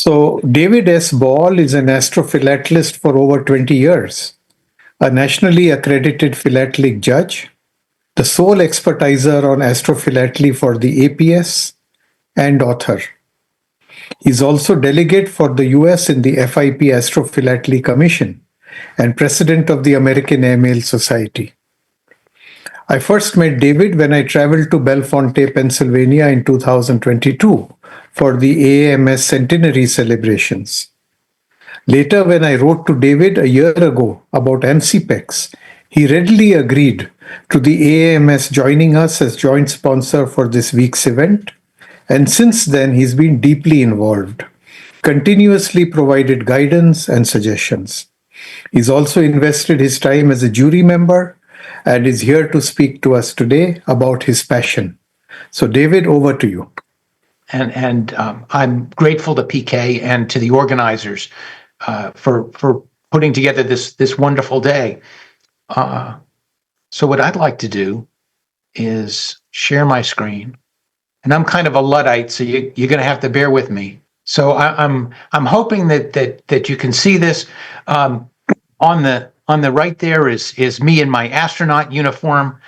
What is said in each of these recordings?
So, David S. Ball is an astrophilatelist for over 20 years, a nationally accredited philatelic judge, the sole expertiser on astrophilately for the APS, and author. He's also delegate for the US in the FIP Astrophilately Commission and president of the American Airmail Society. I first met David when I traveled to Bellefonte, Pennsylvania in 2022 for the AAMS centenary celebrations. Later, when I wrote to David a year ago about amsipex, he readily agreed to the AAMS joining us as joint sponsor for this week's event, and since then he's been deeply involved, continuously provided guidance and suggestions. He's also invested his time as a jury member and is here to speak to us today about his passion. So, David, over to you. And I'm grateful to PK and to the organizers for putting together this wonderful day. So what I'd like to do is share my screen, and I'm kind of a Luddite, so you're going to have to bear with me. So I'm hoping that you can see this. On the right there is me in my astronaut uniform.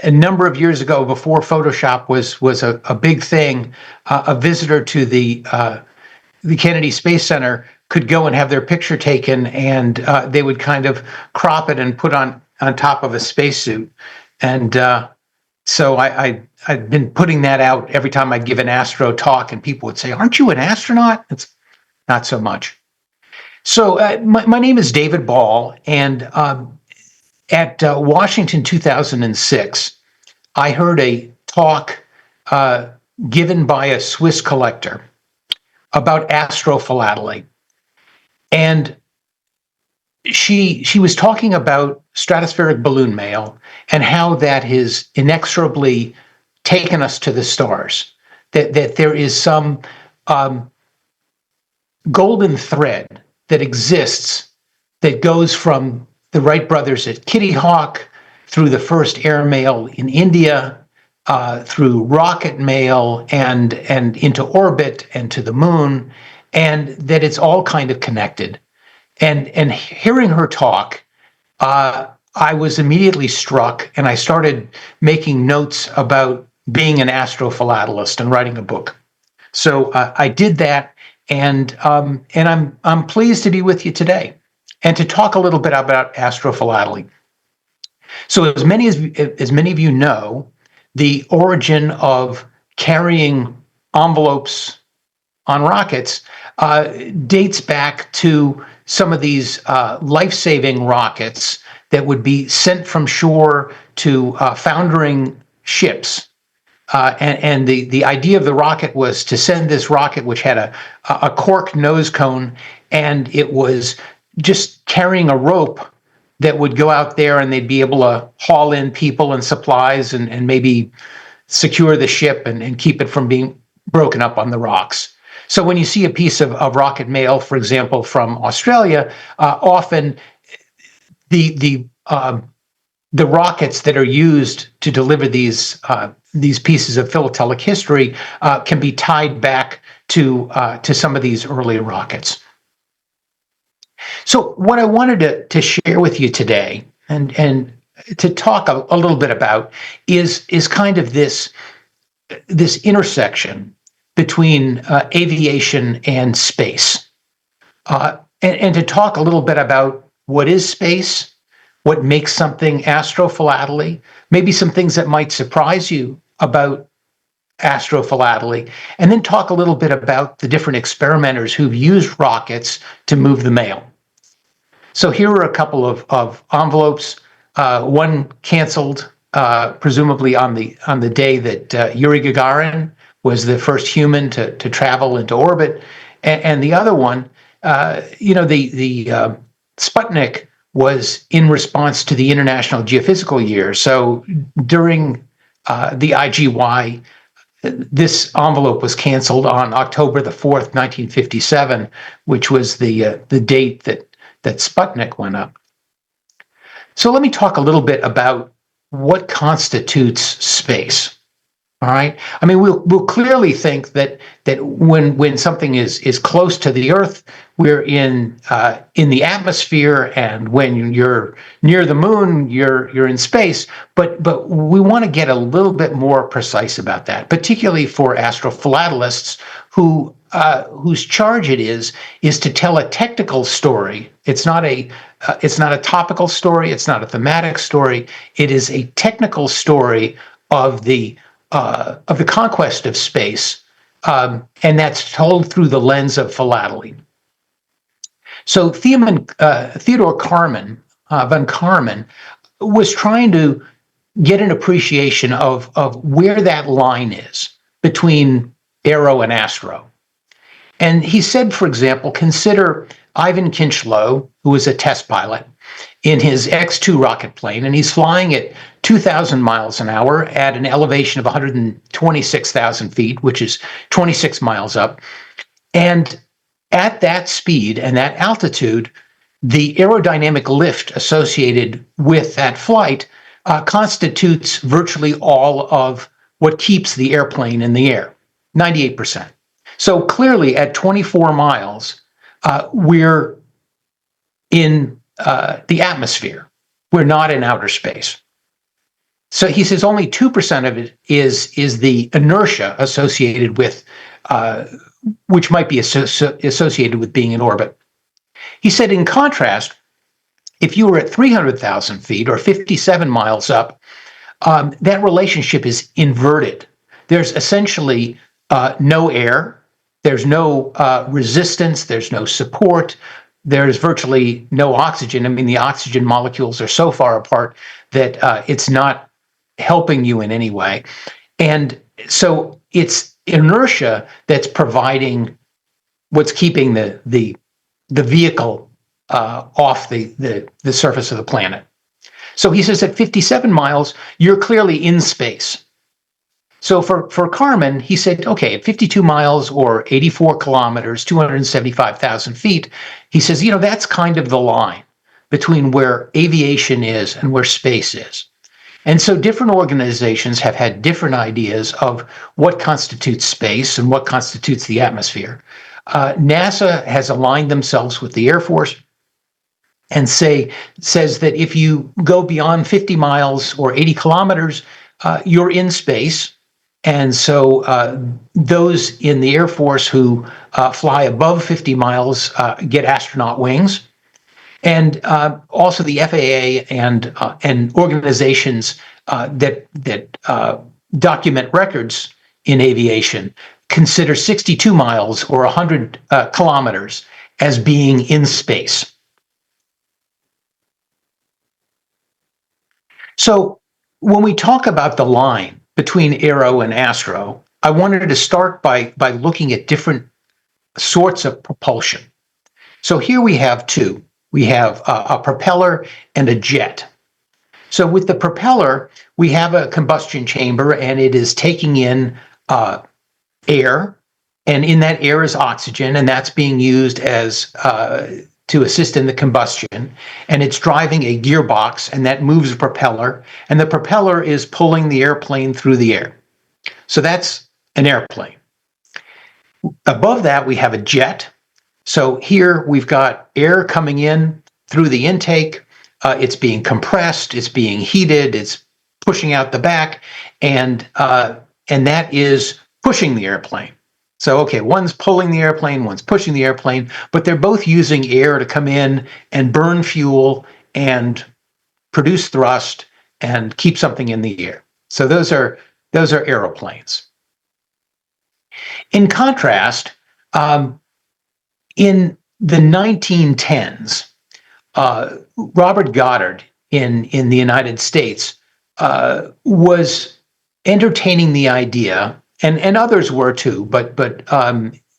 A number of years ago, before Photoshop was a big thing, a visitor to the Kennedy Space Center could go and have their picture taken, and they would kind of crop it and put on top of a spacesuit. And so I've been putting that out every time I give an astro talk, and people would say, "Aren't you an astronaut?" It's not so much. So my name is David Ball, and at Washington 2006, I heard a talk given by a Swiss collector about astrophilately. And she was talking about stratospheric balloon mail and how that has inexorably taken us to the stars, that there is some golden thread that exists that goes from the Wright brothers at Kitty Hawk through the first airmail in India, through rocket mail and into orbit and to the moon, and that it's all kind of connected. And hearing her talk, I was immediately struck, and I started making notes about being an astrophilatelist and writing a book. So I did that, and I'm pleased to be with you today and to talk a little bit about astrophilately. So as many of you know, the origin of carrying envelopes on rockets dates back to some of these life-saving rockets that would be sent from shore to foundering ships. And the idea of the rocket was to send this rocket, which had a cork nose cone, and it was just carrying a rope that would go out there, and they'd be able to haul in people and supplies and maybe secure the ship and keep it from being broken up on the rocks. So when you see a piece of rocket mail, for example, from Australia, often the rockets that are used to deliver these pieces of philatelic history can be tied back to some of these earlier rockets. So what I wanted to share with you today and to talk a little bit about is kind of this intersection between aviation and space, and to talk a little bit about what is space, what makes something astrophilately, maybe some things that might surprise you about astrophilately, and then talk a little bit about the different experimenters who've used rockets to move the mail. So here are a couple of envelopes, one canceled, presumably on the day that Yuri Gagarin was the first human to travel into orbit, and the other one, the Sputnik was in response to the International Geophysical Year. So during the IGY, this envelope was canceled on October the 4th, 1957, which was the date that Sputnik went up. So let me talk a little bit about what constitutes space. All right. I mean, we'll clearly think that when something is close to the Earth, we're in the atmosphere, and when you're near the moon, you're in space. But we want to get a little bit more precise about that, particularly for astrophilatelists whose charge it is to tell a technical story. It's not a topical story. It's not a thematic story. It is a technical story of the conquest of space, and that's told through the lens of philately. So Theodore von Karman was trying to get an appreciation of where that line is between Aero and Astro. And he said, for example, consider Ivan Kinchlow, who was a test pilot in his X-2 rocket plane, and he's flying at 2,000 miles an hour at an elevation of 126,000 feet, which is 26 miles up. And at that speed and that altitude, the aerodynamic lift associated with that flight constitutes virtually all of what keeps the airplane in the air, 98%. So clearly at 24 miles, we're in the atmosphere. We're not in outer space. So he says only 2% of it is the inertia associated with, which might be associated with being in orbit. He said, in contrast, if you were at 300,000 feet or 57 miles up, that relationship is inverted. There's essentially no air. There's no resistance. There's no support. There's virtually no oxygen. I mean, the oxygen molecules are so far apart that it's not helping you in any way. And so it's inertia that's providing what's keeping the vehicle off the surface of the planet. So he says at 57 miles, you're clearly in space. So for Karman, he said, okay, at 52 miles or 84 kilometers, 275,000 feet, he says, that's kind of the line between where aviation is and where space is. And so different organizations have had different ideas of what constitutes space and what constitutes the atmosphere. NASA has aligned themselves with the Air Force and says that if you go beyond 50 miles or 80 kilometers, you're in space. And so those in the Air Force who fly above 50 miles get astronaut wings. And also the FAA and organizations that document records in aviation consider 62 miles or 100 kilometers as being in space. So when we talk about the line between Aero and Astro, I wanted to start by looking at different sorts of propulsion. So here we have two. We have a propeller and a jet. So with the propeller, we have a combustion chamber, and it is taking in air, and in that air is oxygen, and that's being used as to assist in the combustion. And it's driving a gearbox, and that moves the propeller, and the propeller is pulling the airplane through the air. So that's an airplane. Above that, we have a jet. So here we've got air coming in through the intake. It's being compressed, it's being heated, it's pushing out the back, and that is pushing the airplane. So, okay, one's pulling the airplane, one's pushing the airplane, but they're both using air to come in and burn fuel and produce thrust and keep something in the air. So those are aeroplanes. In contrast, in the 1910s, Robert Goddard in the United States was entertaining the idea, and others were too, but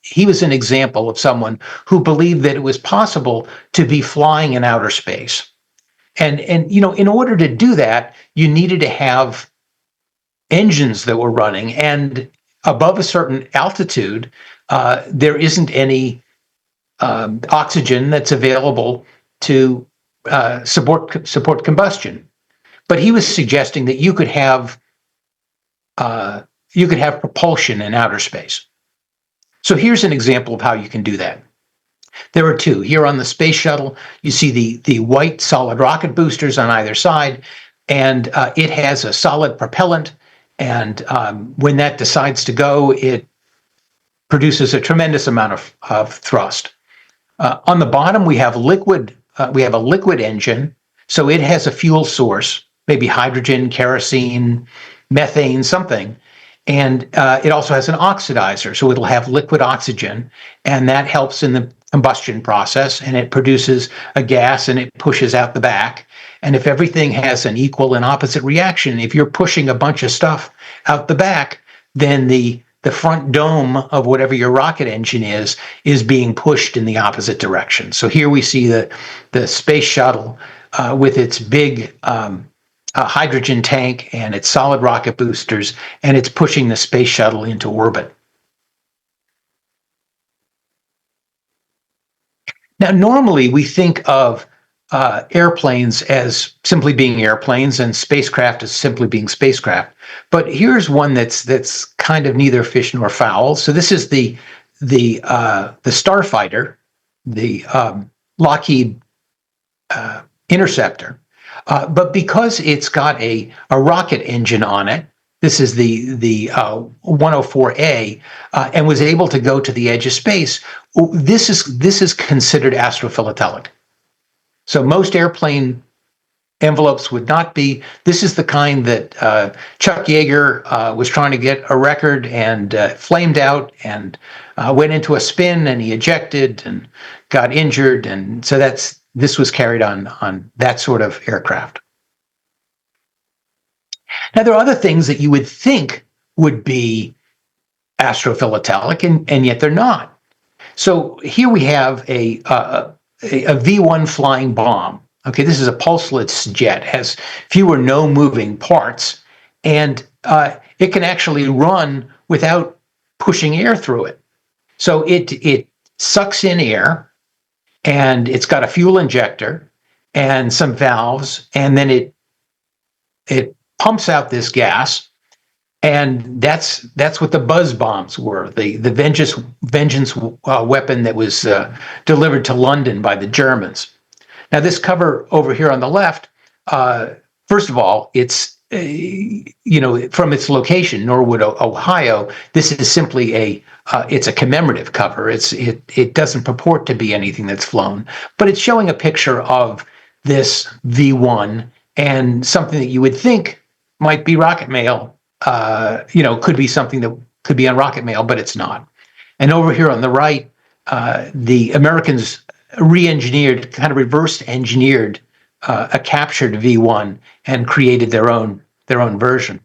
he was an example of someone who believed that it was possible to be flying in outer space. And in order to do that, you needed to have engines that were running, and above a certain altitude, there isn't any oxygen that's available to support combustion. But he was suggesting that you could have you could have propulsion in outer space. So here's an example of how you can do that. There are two. Here on the space shuttle, you see the white solid rocket boosters on either side, and it has a solid propellant. And when that decides to go, it produces a tremendous amount of thrust. On the bottom, we have liquid. We have a liquid engine, so it has a fuel source, maybe hydrogen, kerosene, methane, something. And it also has an oxidizer, so it'll have liquid oxygen, and that helps in the combustion process, and it produces a gas and it pushes out the back. And if everything has an equal and opposite reaction, if you're pushing a bunch of stuff out the back, then the front dome of whatever your rocket engine is being pushed in the opposite direction. So here we see the space shuttle with its big hydrogen tank and its solid rocket boosters, and it's pushing the space shuttle into orbit. Now, normally we think of airplanes as simply being airplanes and spacecraft as simply being spacecraft. But here's one that's kind of neither fish nor fowl. So this is the Starfighter, the Lockheed Interceptor. But because it's got a rocket engine on it, this is the 104A, and was able to go to the edge of space. This is considered astrophilatelic. So most airplane envelopes would not be. This is the kind that Chuck Yeager was trying to get a record and flamed out and went into a spin, and he ejected and got injured, and so this was carried on that sort of aircraft. Now, there are other things that you would think would be astrophilatelic, and yet they're not. So here we have a V1 flying bomb. Okay, this is a pulseless jet, has few or no moving parts, and it can actually run without pushing air through it. So it sucks in air, and it's got a fuel injector and some valves, and then it pumps out this gas, and that's what the buzz bombs were. The vengeance weapon that was delivered to London by the Germans. Now, this cover over here on the left, first of all, it's from its location, Norwood, Ohio. This is simply it's a commemorative cover. It doesn't purport to be anything that's flown, but it's showing a picture of this V1 and something that you would think might be rocket mail. Could be something that could be on rocket mail, but it's not. And over here on the right, the Americans re-engineered, kind of reverse engineered a captured V1 and created their own version.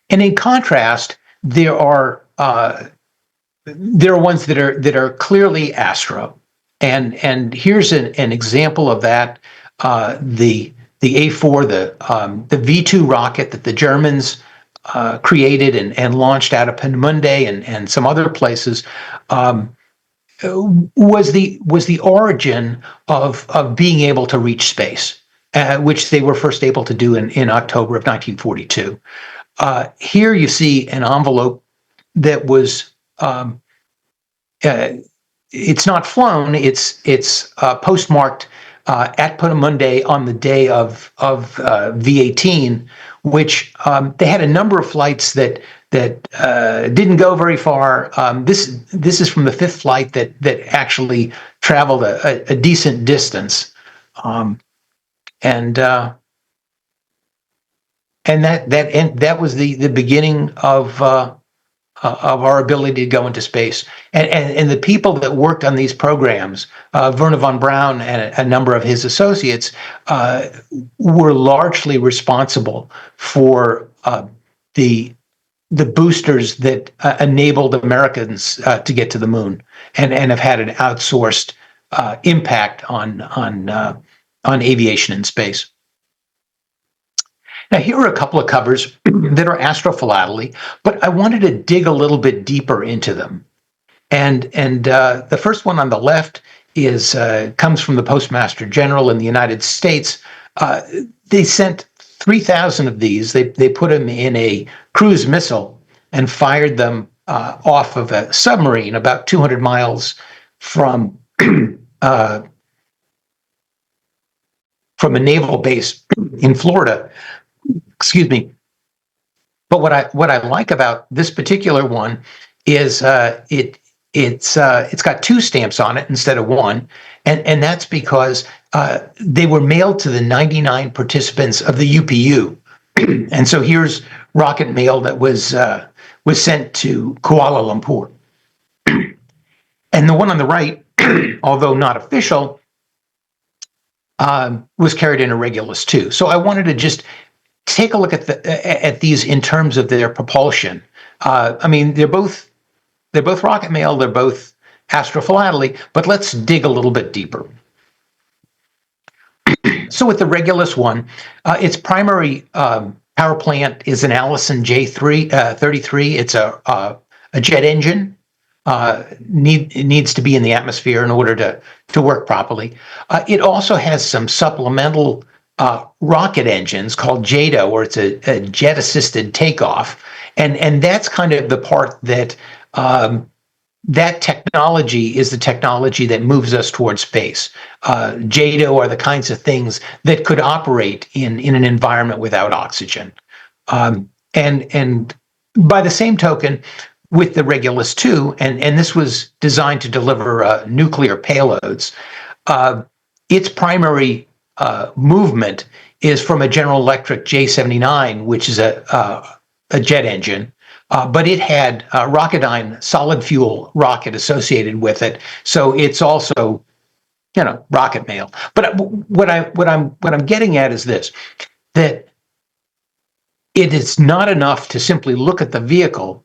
And in contrast, there are ones that are clearly astro, and here's an example of that. The A4, the V2 rocket that the Germans created and launched out of Peenemünde and some other places, was the origin of being able to reach space, which they were first able to do in October of 1942. Here you see an envelope that was it's not flown. It's postmarked at Peenemünde on the day of V18, which they had a number of flights that didn't go very far. This is from the fifth flight that actually traveled a decent distance, and that was the beginning of our ability to go into space. And the people that worked on these programs, Werner von Braun and a number of his associates, were largely responsible for the boosters that enabled Americans to get to the moon, and have had an outsourced impact on aviation in space. Now, here are a couple of covers that are astrophilately, but I wanted to dig a little bit deeper into them. And the first one on the left comes from the Postmaster General in the United States. They sent 3,000 of these. They put them in a cruise missile and fired them off of a submarine about 200 miles from from a naval base in Florida. Excuse me. But what I like about this particular one is it's got two stamps on it instead of one, and that's because they were mailed to the 99 participants of the UPU, and so here's rocket mail that was sent to Kuala Lumpur, and the one on the right, although not official, was carried in a Regulus too. So I wanted to just take a look at these in terms of their propulsion. I mean, they're both rocket mail, they're both Astrophilatelic, but let's dig a little bit deeper. So with the Regulus one, its primary power plant is an Allison J33. It's a jet engine. It needs to be in the atmosphere in order to work properly. It also has some supplemental rocket engines called JATO, or it's a jet-assisted takeoff, and that's kind of the part that that technology is the technology that moves us towards space. JATO are the kinds of things that could operate in an environment without oxygen, and by the same token, with the Regulus 2, and this was designed to deliver nuclear payloads. Its primary movement is from a General Electric J79, which is a jet engine, but it had Rocketdyne solid fuel rocket associated with it, so it's also, rocket mail. But what I'm getting at is this: that it is not enough to simply look at the vehicle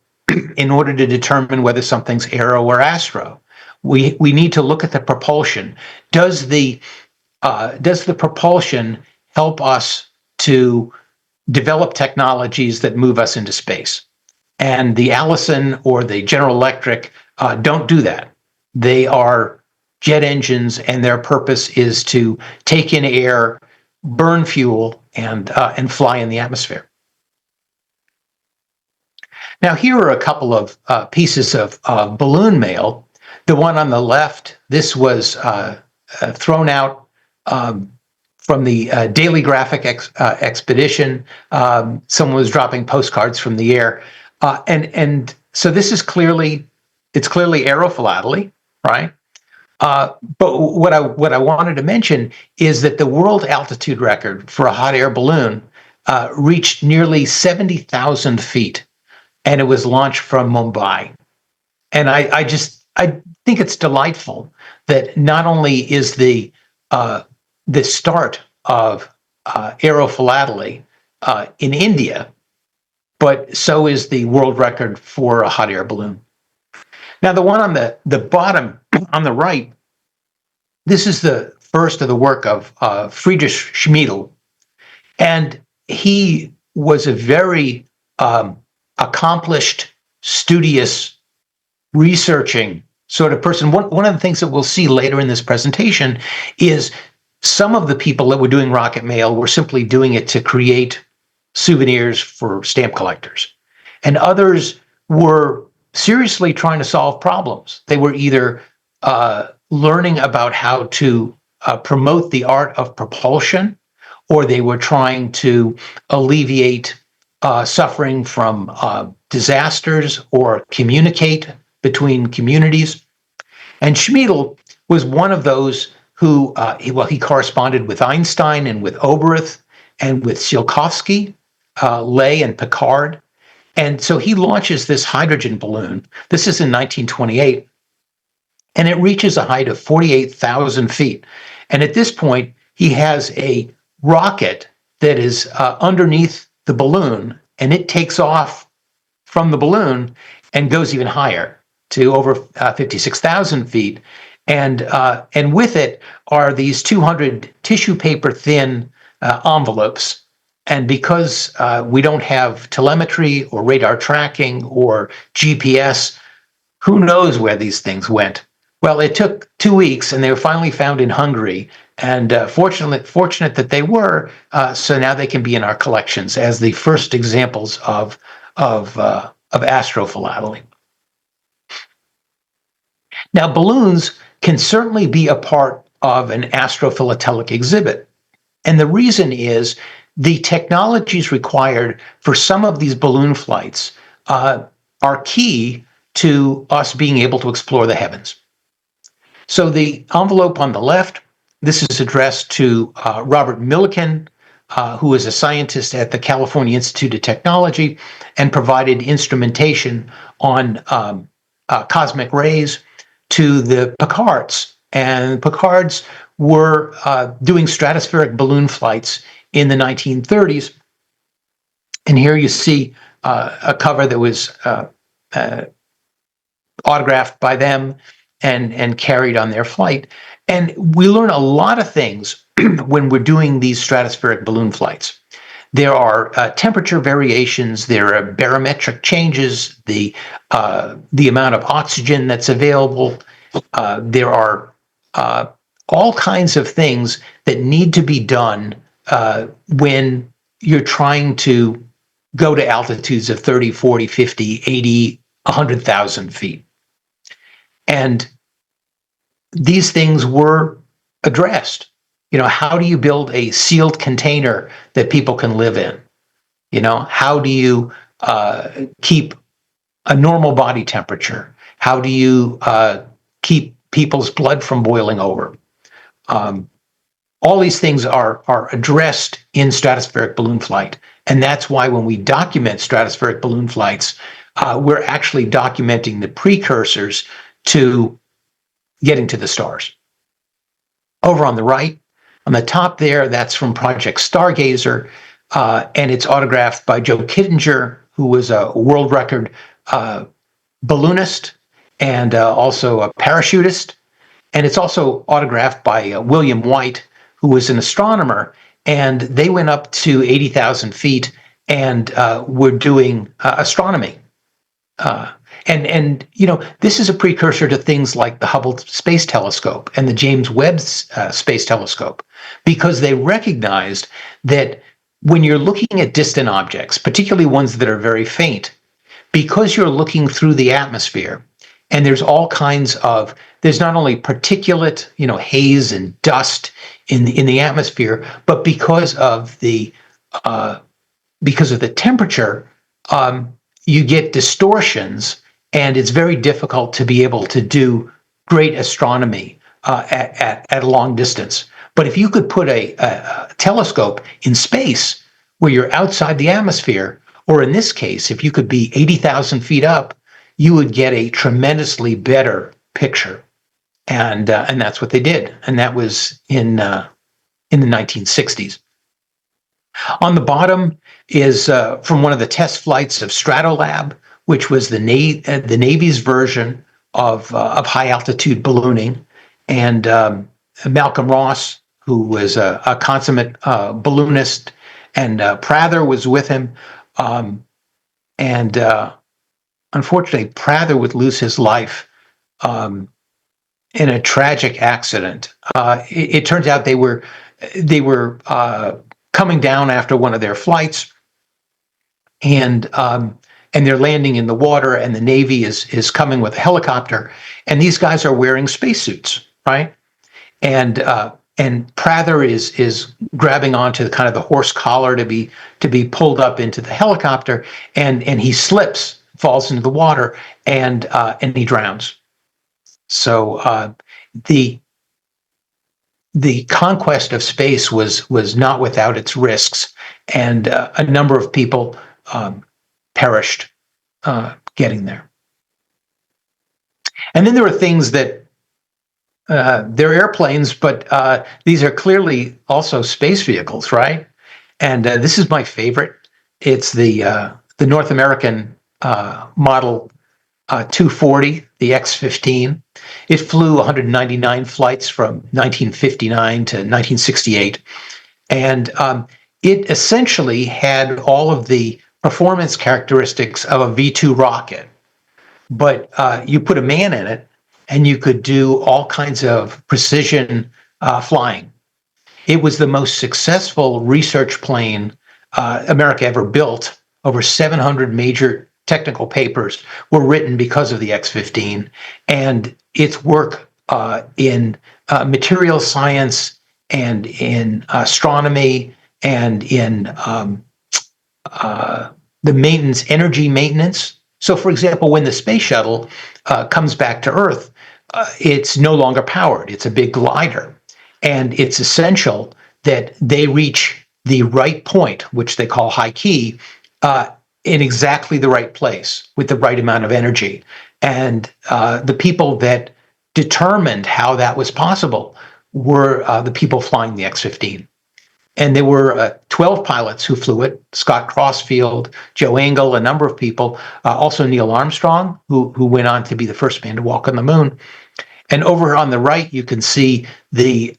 in order to determine whether something's Aero or Astro. We need to look at the propulsion. Does the propulsion help us to develop technologies that move us into space? And the Allison or the General Electric don't do that. They are jet engines, and their purpose is to take in air, burn fuel, and fly in the atmosphere. Now, here are a couple of pieces of balloon mail. The one on the left, this was thrown out from the Daily Graphic expedition. Someone was dropping postcards from the air, and so this is clearly Aerophilately, right? But what I wanted to mention is that the world altitude record for a hot air balloon reached nearly 70,000 feet. And it was launched from Mumbai. And I think it's delightful that not only is the start of Aerophilately in India, but so is the world record for a hot air balloon. Now, the one on the bottom on the right, this is the first of the work of Friedrich Schmiedel, and he was a very accomplished, studious, researching sort of person. One of the things that we'll see later in this presentation is some of the people that were doing rocket mail were simply doing it to create souvenirs for stamp collectors. And others were seriously trying to solve problems. They were either learning about how to promote the art of propulsion, or they were trying to alleviate suffering from disasters or communicate between communities. And Schmiedel was one of those who, he corresponded with Einstein and with Oberth and with Tsiolkovsky, Ley and Picard. And so he launches this hydrogen balloon. This is in 1928, and it reaches a height of 48,000 feet. And at this point, he has a rocket that is underneath the balloon, and it takes off from the balloon and goes even higher to over 56,000 feet. And with it are these 200 tissue paper thin envelopes. And because we don't have telemetry or radar tracking or GPS, who knows where these things went? Well, it took 2 weeks, and they were finally found in Hungary And fortunate that they were. So now they can be in our collections as the first examples of astrophilately. Now, balloons can certainly be a part of an astrophilatelic exhibit. And the reason is the technologies required for some of these balloon flights are key to us being able to explore the heavens. So the envelope on the left, this is addressed to Robert Millikan, who is a scientist at the California Institute of Technology and provided instrumentation on cosmic rays to the Picards. And Picards were doing stratospheric balloon flights in the 1930s. And here you see a cover that was autographed by them and carried on their flight. And we learn a lot of things when we're doing these stratospheric balloon flights. There are temperature variations, there are barometric changes, the amount of oxygen that's available. There are all kinds of things that need to be done when you're trying to go to altitudes of 30, 40, 50, 80, 100,000 feet. And these things were addressed. How do you build a sealed container that people can live in? How do you keep a normal body temperature? How do you keep people's blood from boiling over? All these things are addressed in stratospheric balloon flight. And that's why when we document stratospheric balloon flights, we're actually documenting the precursors to getting to the stars. Over on the right, on the top there, that's from Project Stargazer, and it's autographed by Joe Kittinger, who was a world record balloonist and also a parachutist. And it's also autographed by William White, who was an astronomer, and they went up to 80,000 feet and were doing astronomy. And this is a precursor to things like the Hubble Space Telescope and the James Webb Space Telescope, because they recognized that when you're looking at distant objects, particularly ones that are very faint, because you're looking through the atmosphere, and there's all kinds of, there's not only particulate, haze and dust in the atmosphere, but because of the temperature, you get distortions, and it's very difficult to be able to do great astronomy at a long distance. But if you could put a telescope in space where you're outside the atmosphere, or in this case, if you could be 80,000 feet up, you would get a tremendously better picture. And that's what they did. And that was in the 1960s. On the bottom is from one of the test flights of Stratolab, which was the Navy's version of high altitude ballooning. And Malcolm Ross, who was a consummate balloonist, and Prather was with him. And unfortunately, Prather would lose his life in a tragic accident. It turns out they were coming down after one of their flights, and they're landing in the water, and the Navy is coming with a helicopter, and these guys are wearing spacesuits, right? And Prather is grabbing onto kind of the horse collar to be pulled up into the helicopter, and he slips, falls into the water, and he drowns. So the conquest of space was not without its risks, and a number of people perished getting there. And then there are things that they're airplanes, but these are clearly also space vehicles, right? And this is my favorite. It's the North American model 240, the X-15. It flew 199 flights from 1959 to 1968. And it essentially had all of the performance characteristics of a V-2 rocket. But you put a man in it, and you could do all kinds of precision flying. It was the most successful research plane America ever built. Over 700 major technical papers were written because of the X-15, and its work in material science and in astronomy and in the maintenance, energy maintenance. So, for example, when the space shuttle comes back to Earth, it's no longer powered. It's a big glider. And it's essential that they reach the right point, which they call high key, in exactly the right place with the right amount of energy. And the people that determined how that was possible were the people flying the X-15. And there were 12 pilots who flew it: Scott Crossfield, Joe Engle, a number of people, also Neil Armstrong, who went on to be the first man to walk on the moon. And over on the right, you can see the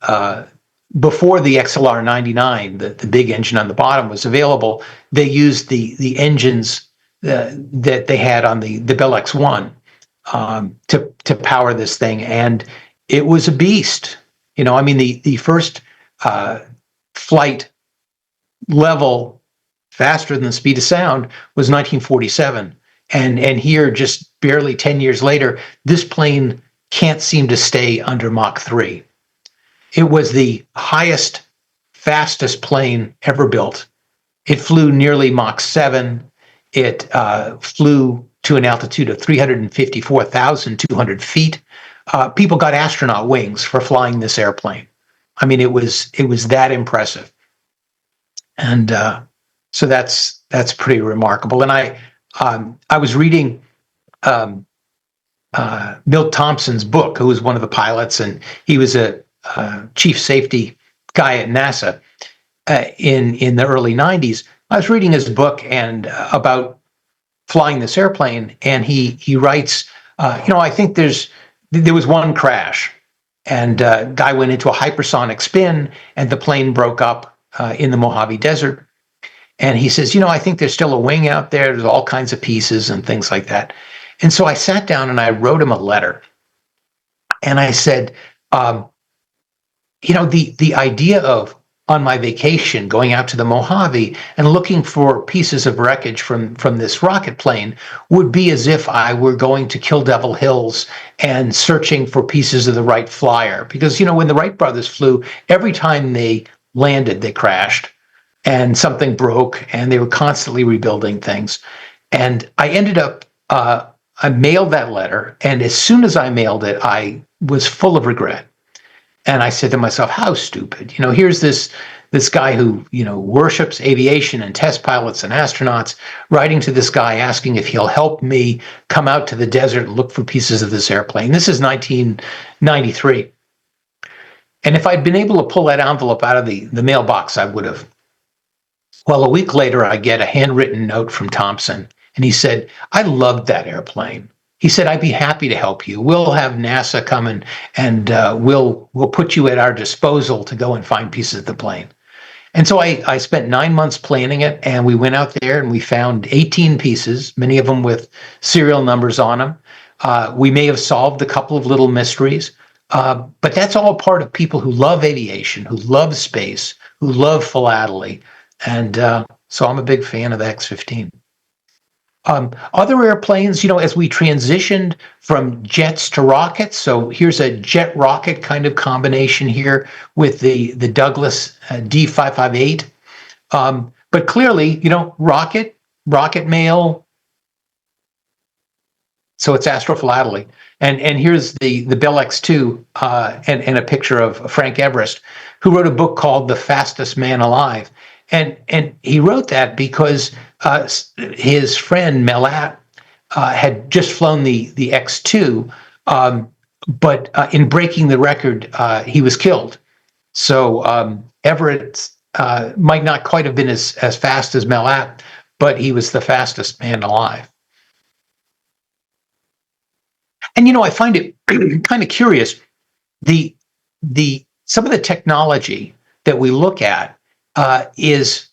before the XLR 99, the big engine on the bottom was available. They used the engines that they had on the Bell X1 to power this thing, and it was a beast. I mean, the first flight level faster than the speed of sound was 1947, and here, just barely 10 years later, this plane can't seem to stay under Mach 3. It was the highest, fastest plane ever built. It flew nearly Mach 7. It flew to an altitude of 354,200 feet. People got astronaut wings for flying this airplane. I mean, it was that impressive. And so that's pretty remarkable. And I was reading Milt Thompson's book, who was one of the pilots, and he was a chief safety guy at NASA in the early 90s. I was reading his book and about flying this airplane, and he writes, I think there was one crash, and guy went into a hypersonic spin, and the plane broke up in the Mojave Desert. And he says, I think there's still a wing out there. There's all kinds of pieces and things like that. And so I sat down and I wrote him a letter. And I said, the idea of, on my vacation, going out to the Mojave and looking for pieces of wreckage from this rocket plane would be as if I were going to Kill Devil Hills and searching for pieces of the Wright Flyer. Because, when the Wright brothers flew, every time they landed, they crashed and something broke, and they were constantly rebuilding things. And I ended up, I mailed that letter, and as soon as I mailed it, I was full of regret. And I said to myself, how stupid. Here's this guy who, worships aviation and test pilots and astronauts, writing to this guy asking if he'll help me come out to the desert and look for pieces of this airplane. This is 1993. And if I'd been able to pull that envelope out of the mailbox, I would have. Well, a week later, I get a handwritten note from Thompson, and he said, I loved that airplane. He said, I'd be happy to help you. We'll have NASA come and we'll put you at our disposal to go and find pieces of the plane. And so I spent 9 months planning it, and we went out there and we found 18 pieces, many of them with serial numbers on them. We may have solved a couple of little mysteries, but that's all part of people who love aviation, who love space, who love philately. And so I'm a big fan of the X-15. Other airplanes, as we transitioned from jets to rockets, so here's a jet rocket kind of combination here with the Douglas D558. But clearly, rocket mail. So it's Astrophilatelic. And here's the Bell X2 and a picture of Frank Everest, who wrote a book called The Fastest Man Alive. And he wrote that because his friend Melat had just flown the X2, but in breaking the record, he was killed. So Everett might not quite have been as fast as Melat, but he was the fastest man alive. And I find it kind of curious. Some of the technology that we look at is,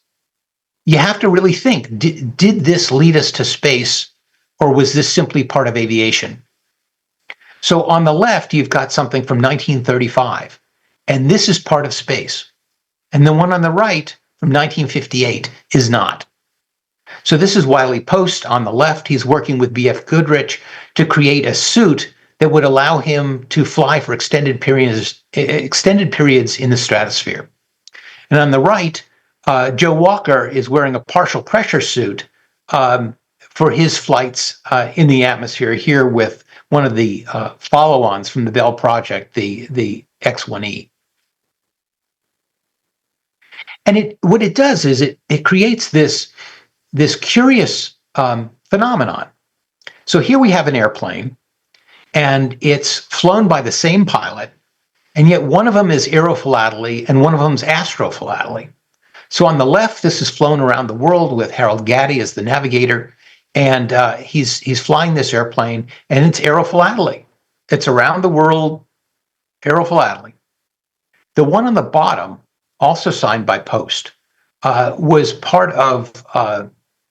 you have to really think, did this lead us to space, or was this simply part of aviation? So on the left, you've got something from 1935, and this is part of space. and the one on the right from 1958 is not. So this is Wiley Post on the left. He's working with B.F. Goodrich to create a suit that would allow him to fly for extended periods in the stratosphere. And on the right, Joe Walker is wearing a partial pressure suit for his flights in the atmosphere here with one of the follow-ons from the Bell project, the X-1E. And what it does is it creates this curious phenomenon. So here we have an airplane, and it's flown by the same pilot, and yet one of them is aerophilately and one of them is astrophilately. So on the left, this is flown around the world with Harold Gatty as the navigator, and he's flying this airplane, and it's aerophilately. It's around the world aerophilately. The one on the bottom, also signed by Post, was part of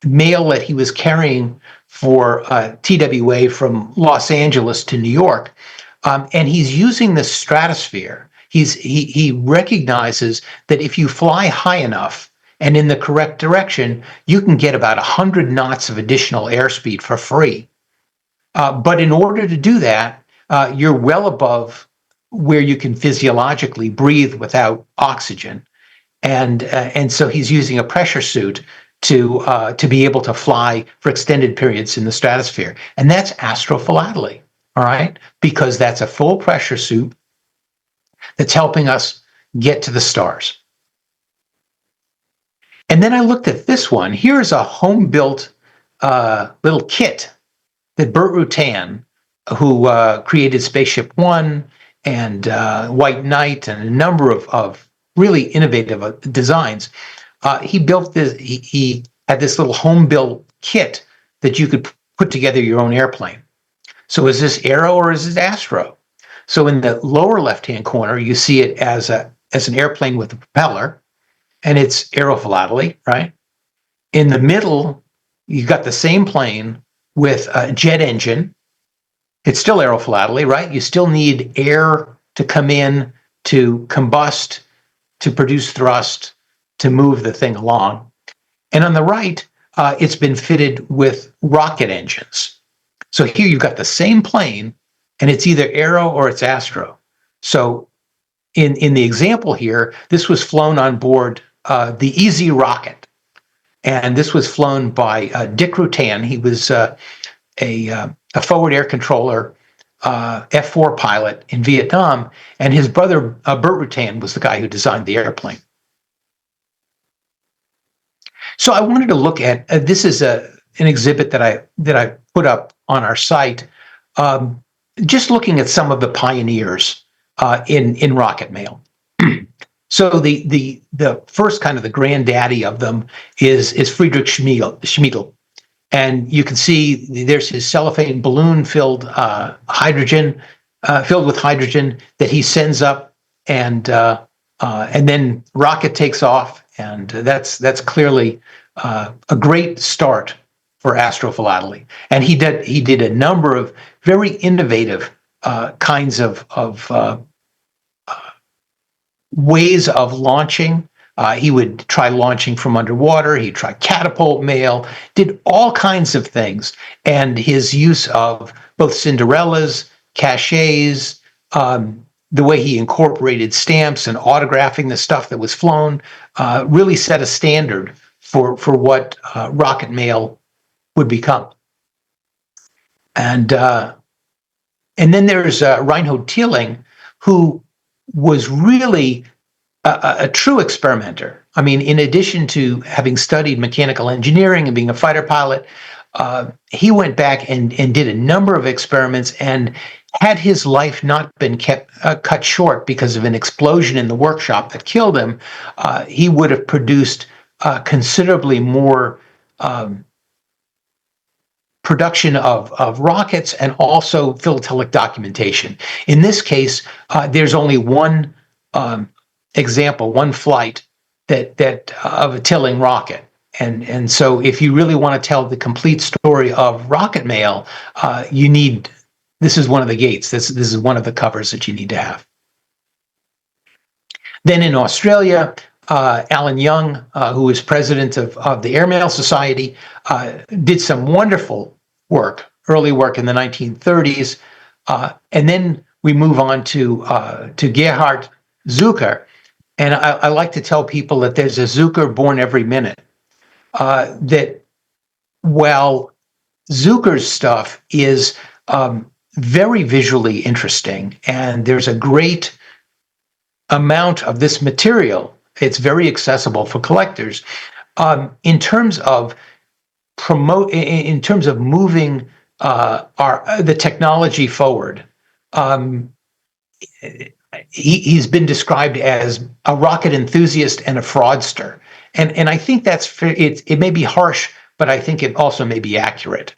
mail that he was carrying for TWA from Los Angeles to New York. And he's using the stratosphere. He recognizes that if you fly high enough and in the correct direction, you can get about 100 knots of additional airspeed for free. But in order to do that, you're well above where you can physiologically breathe without oxygen. And so he's using a pressure suit to be able to fly for extended periods in the stratosphere. And that's astrophilately, all right? Because that's a full pressure suit that's helping us get to the stars. And then I looked at this one. Here's a home-built little kit that Burt Rutan, who created Spaceship One and White Knight and a number of really innovative designs, he built this. He had this little home-built kit that you could put together your own airplane. So is this Aero or is it Astro? So in the lower left-hand corner, you see it as an airplane with a propeller, and it's aerophilately, right? In the middle, you got the same plane with a jet engine. It's still aerophilately, right? You still need air to come in to combust, to produce thrust, to move the thing along. And on the right, it's been fitted with rocket engines. So here you've got the same plane, and it's either Aero or it's Astro. So in the example here, this was flown on board the Easy Rocket. And this was flown by Dick Rutan. He was a forward air controller F-4 pilot in Vietnam, and his brother Burt Rutan was the guy who designed the airplane. So I wanted to look at this is an exhibit that I put up on our site, just looking at some of the pioneers in rocket mail. So the first kind of the granddaddy of them is Friedrich Schmiedel. And you can see there's his cellophane balloon filled with hydrogen that he sends up, and then rocket takes off, and that's clearly a great start for astrophilately. And he did a number of very innovative kinds of ways of launching. He would try launching from underwater. He'd try catapult mail, did all kinds of things. And his use of both Cinderellas, cachets, the way he incorporated stamps and autographing the stuff that was flown, really set a standard for what rocket mail would become. And then there's Reinhold Thieling, who was really a true experimenter. I mean, in addition to having studied mechanical engineering and being a fighter pilot, he went back and did a number of experiments, and had his life not been cut short because of an explosion in the workshop that killed him, he would have produced considerably more production of rockets and also philatelic documentation. In this case, there's only one example, one flight that of a Thieling rocket. And so if you really want to tell the complete story of rocket mail, this is one of the gates. This is one of the covers that you need to have. Then in Australia, Alan Young, who was president of the Airmail Society, did some wonderful work, early work in the 1930s. And then we move on to Gerhard Zucker. And I like to tell people that there's a Zucker born every minute. That while Zucker's stuff is very visually interesting, and there's a great amount of this material, it's very accessible for collectors. In terms of in terms of moving the technology forward, he's been described as a rocket enthusiast and a fraudster, and I think it may be harsh, but I think it also may be accurate.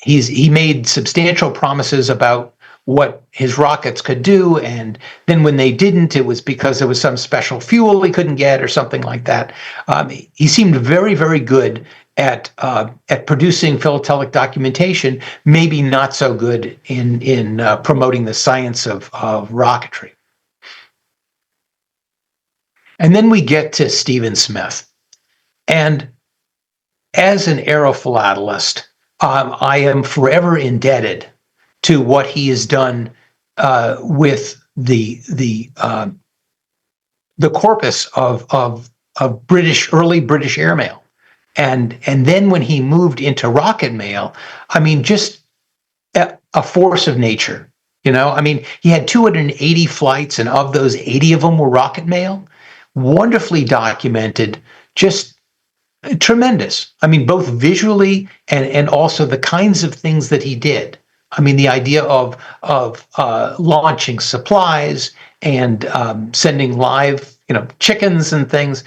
He made substantial promises about what his rockets could do, and then when they didn't, it was because there was some special fuel he couldn't get or something like that. He seemed very, very good at producing philatelic documentation, maybe not so good in promoting the science of rocketry. And then we get to Stephen Smith, and as an aerophilatelist, I am forever indebted to what he has done with the corpus of early British airmail, and then when he moved into rocket mail, I mean, just a force of nature. I mean, he had 280 flights, and of those, 80 of them were rocket mail, wonderfully documented, just tremendous. I mean, both visually and also the kinds of things that he did. I mean, the idea of launching supplies and sending live, chickens and things.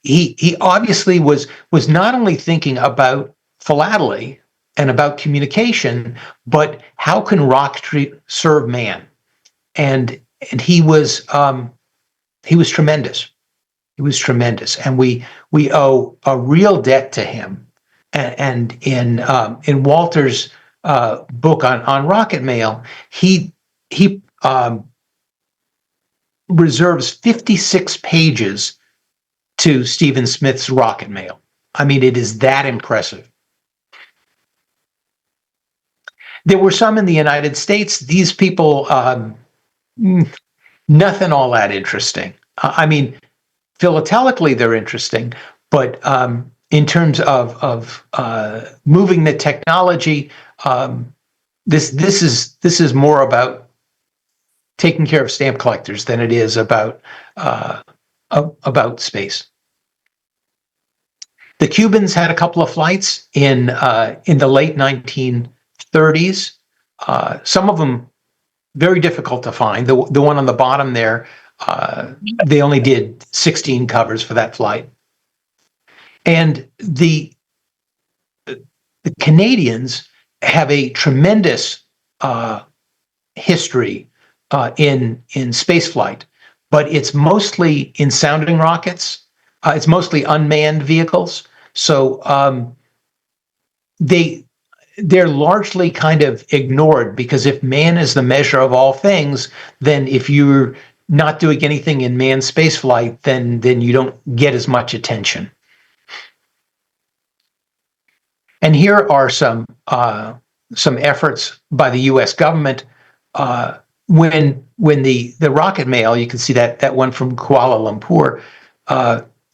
He obviously was not only thinking about philately and about communication, but how can rocketry serve man? And he was tremendous. He was tremendous, and we owe a real debt to him. And in Walter's book on rocket mail, he reserves 56 pages to Stephen Smith's rocket mail. I mean, it is that impressive. There were some in the United States. These people, nothing all that interesting. I mean, philatelically, they're interesting, but in terms of moving the technology, this is more about taking care of stamp collectors than it is about space. The Cubans had a couple of flights in the late 1930s. Some of them very difficult to find. The one on the bottom there, they only did 16 covers for that flight. And the Canadians have a tremendous history in space flight, but it's mostly in sounding rockets. It's mostly unmanned vehicles. So they're largely kind of ignored, because if man is the measure of all things, then if you're not doing anything in manned spaceflight, then you don't get as much attention. And here are some efforts by the U.S. government when the rocket mail, you can see that one from Kuala Lumpur,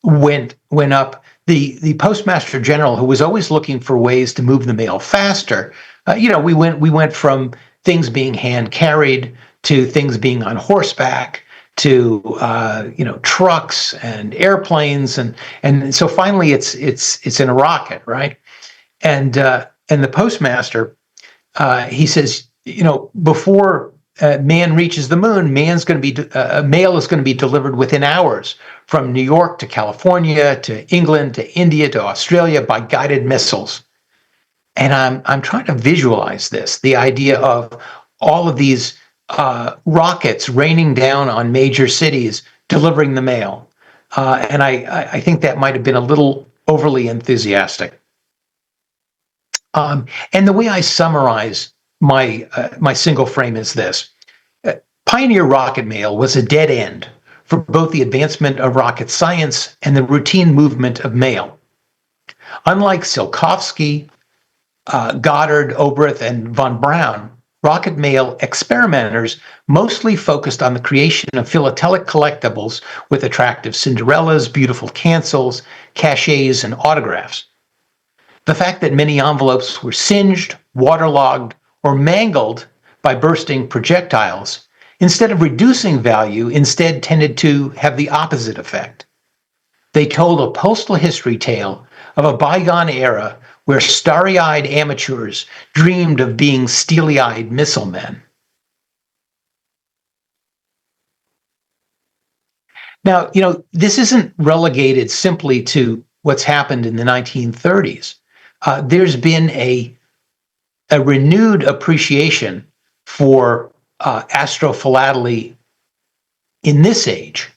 went up. The Postmaster General, who was always looking for ways to move the mail faster, we went from things being hand carried to things being on horseback to trucks and airplanes, and so finally it's in a rocket, right? And the postmaster, he says, before man reaches the moon, mail is going to be delivered within hours from New York to California to England to India to Australia by guided missiles. And I'm trying to visualize this, the idea of all of these rockets raining down on major cities, delivering the mail. And I think that might have been a little overly enthusiastic. And the way I summarize my single frame is this. Pioneer rocket mail was a dead end for both the advancement of rocket science and the routine movement of mail. Unlike Tsiolkovsky, Goddard, Oberth, and von Braun, rocket mail experimenters mostly focused on the creation of philatelic collectibles with attractive Cinderellas, beautiful cancels, cachets, and autographs. The fact that many envelopes were singed, waterlogged, or mangled by bursting projectiles, instead of reducing value, instead tended to have the opposite effect. They told a postal history tale of a bygone era where starry-eyed amateurs dreamed of being steely-eyed missile men. Now, this isn't relegated simply to what's happened in the 1930s. There's been a renewed appreciation for astrophilately in this age.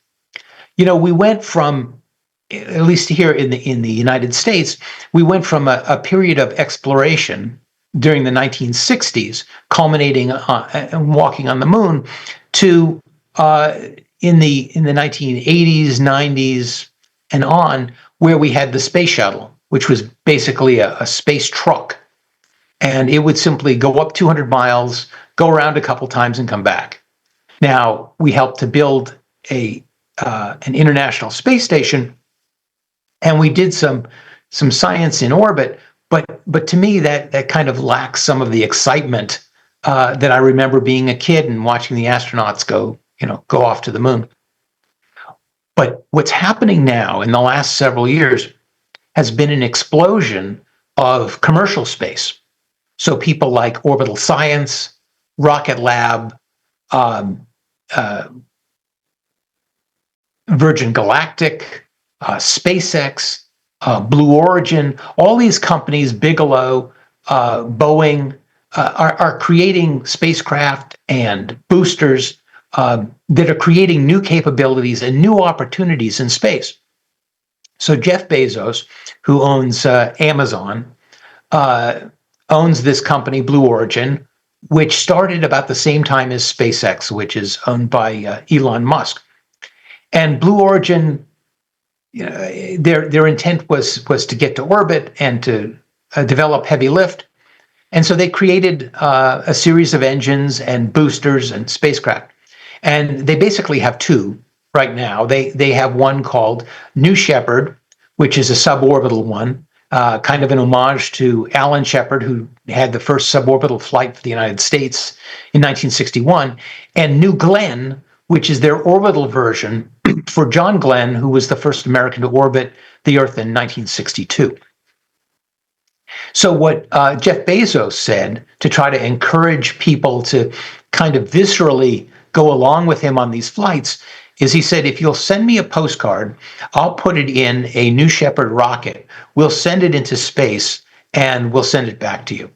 We went from, at least here in the United States, we went from a period of exploration during the 1960s, culminating and walking on the moon, to in the 1980s, 90s, and on, where we had the space shuttle, which was basically a space truck, and it would simply go up 200 miles, go around a couple times, and come back. Now, we helped to build an international space station, and we did some science in orbit, but to me that kind of lacks some of the excitement that I remember being a kid and watching the astronauts go off to the moon. But what's happening now in the last several years has been an explosion of commercial space. So people like Orbital Science, Rocket Lab, Virgin Galactic, SpaceX, Blue Origin, all these companies, Bigelow, Boeing, are creating spacecraft and boosters that are creating new capabilities and new opportunities in space. So Jeff Bezos, who owns Amazon, owns this company, Blue Origin, which started about the same time as SpaceX, which is owned by Elon Musk. And Blue Origin, their intent was to get to orbit and to develop heavy lift. And so they created a series of engines and boosters and spacecraft. And they basically have two right now. They have one called New Shepard, which is a suborbital one, kind of an homage to Alan Shepard, who had the first suborbital flight for the United States in 1961, and New Glenn, which is their orbital version for John Glenn, who was the first American to orbit the Earth in 1962. So what Jeff Bezos said to try to encourage people to kind of viscerally go along with him on these flights is he said, if you'll send me a postcard, I'll put it in a New Shepard rocket. We'll send it into space and we'll send it back to you.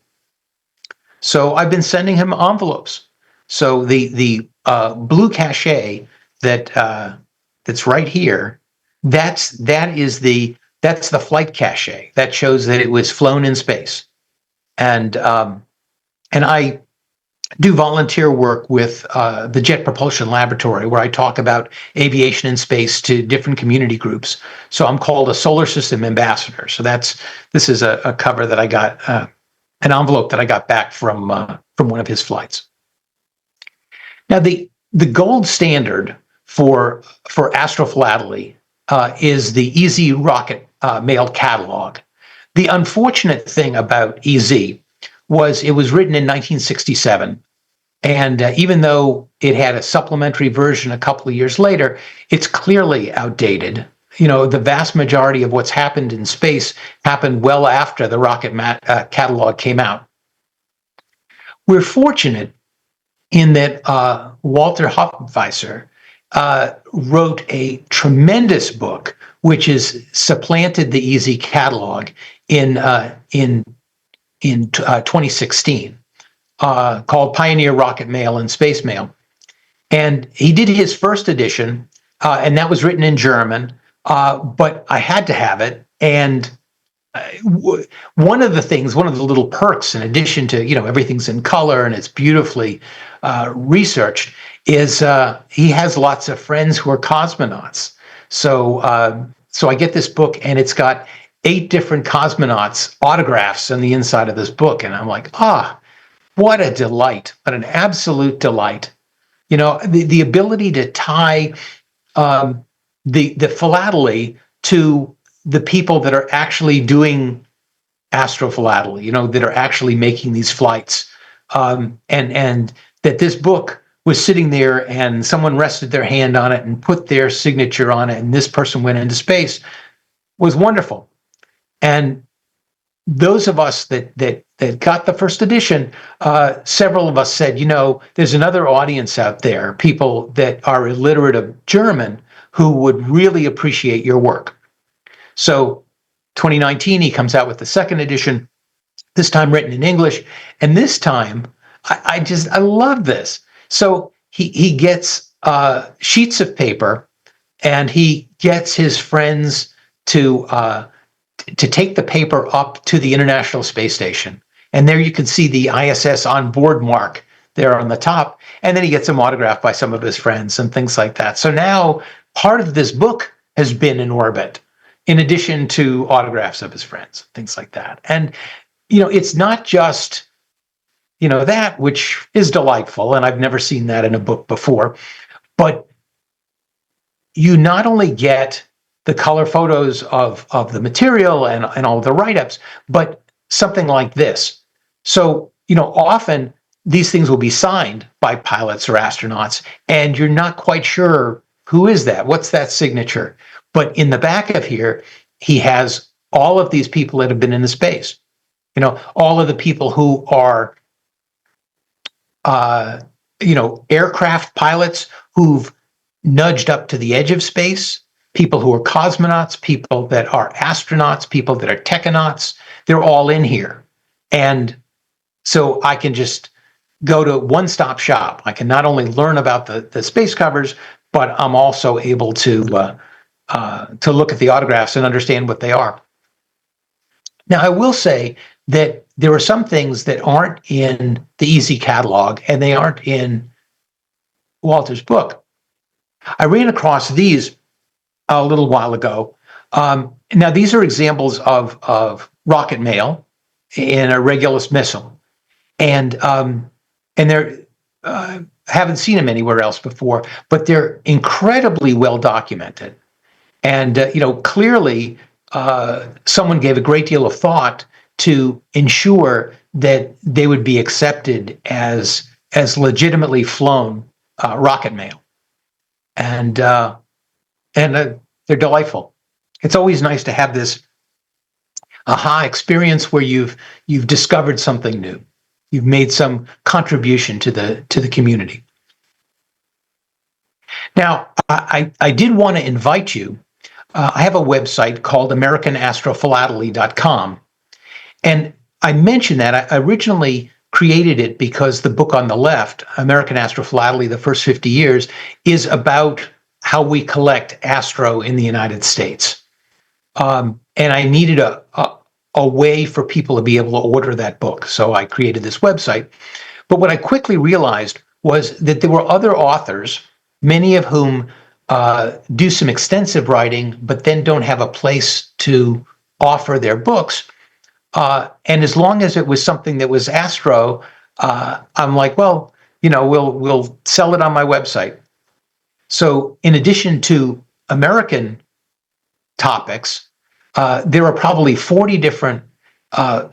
So I've been sending him envelopes. So the blue cachet that's right here, that's the flight cachet that shows that it was flown in space. And I do volunteer work with the Jet Propulsion Laboratory, where I talk about aviation and space to different community groups. So I'm called a solar system ambassador. So this is a cover that I got, an envelope that I got back from one of his flights. Now the gold standard for astrophilately is the EZ rocket mail catalog. The unfortunate thing about EZ was it was written in 1967. And even though it had a supplementary version a couple of years later, it's clearly outdated. The vast majority of what's happened in space happened well after the rocket catalog came out. We're fortunate in that Walter Hofmeister wrote a tremendous book, which has supplanted the EZ catalog in 2016, called Pioneer Rocket Mail and Space Mail. And he did his first edition, and that was written in German, but I had to have it. And one of the little perks, in addition to, everything's in color and it's beautifully researched, is he has lots of friends who are cosmonauts. So I get this book, and it's got 8 different cosmonauts autographs on the inside of this book, and I'm like, what a delight! What an absolute delight! The ability to tie the philately to the people that are actually doing astrophilately, that are actually making these flights, and that this book was sitting there and someone rested their hand on it and put their signature on it, and this person went into space, was wonderful. And those of us that got the first edition, several of us said, there's another audience out there, people that are illiterate of German, who would really appreciate your work. So 2019, he comes out with the second edition, this time written in English. And this time, I love this. So he gets sheets of paper, and he gets his friends to take the paper up to the International Space Station. And there you can see the ISS on board mark there on the top. And then he gets them autographed by some of his friends and things like that. So now part of this book has been in orbit, in addition to autographs of his friends, things like that. And, it's not just, that, which is delightful. And I've never seen that in a book before. But you not only get the color photos of the material and all the write-ups, but something like this. So, often these things will be signed by pilots or astronauts, and you're not quite sure who is that, what's that signature. But in the back of here, he has all of these people that have been in the space. All of the people who are, aircraft pilots who've nudged up to the edge of space, people who are cosmonauts, people that are astronauts, people that are technonauts, they're all in here. And so I can just go to one-stop shop. I can not only learn about the space covers, but I'm also able to look at the autographs and understand what they are. Now, I will say that there are some things that aren't in the Easy catalog, and they aren't in Walter's book. I ran across these a little while ago. Now, these are examples of rocket mail in a Regulus missile, and they're haven't seen them anywhere else before, but they're incredibly well documented, and clearly someone gave a great deal of thought to ensure that they would be accepted as legitimately flown rocket mail, and they're delightful. It's always nice to have this aha experience where you've discovered something new. You've made some contribution to the community. Now, I did want to invite you. I have a website called AmericanAstrophilately.com, and I mentioned that I originally created it because the book on the left, American Astrophilately: The First 50 Years, is about how we collect astro in the United States. And I needed a way for people to be able to order that book. So I created this website. But what I quickly realized was that there were other authors, many of whom do some extensive writing, but then don't have a place to offer their books. And as long as it was something that was astro, I'm like, well, we'll sell it on my website. So in addition to American topics, there are probably 40 different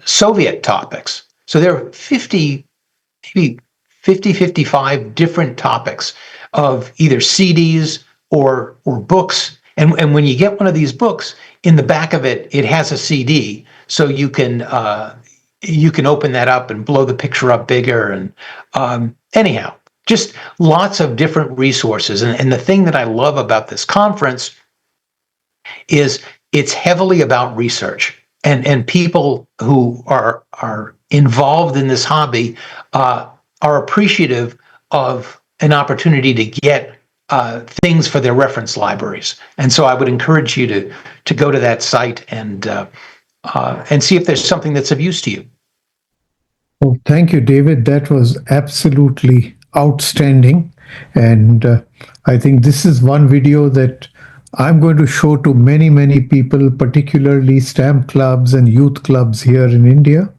Soviet topics. So there are 55 different topics of either CDs or books. And when you get one of these books, in the back of it, it has a CD. So you can open that up and blow the picture up bigger. And anyhow, just lots of different resources. And the thing that I love about this conference is it's heavily about research, and people who are involved in this hobby are appreciative of an opportunity to get things for their reference libraries. And so I would encourage you to go to that site and see if there's something that's of use to you. Well, thank you, David. That was absolutely outstanding. And I think this is one video that I'm going to show to many, many people, particularly stamp clubs and youth clubs here in India.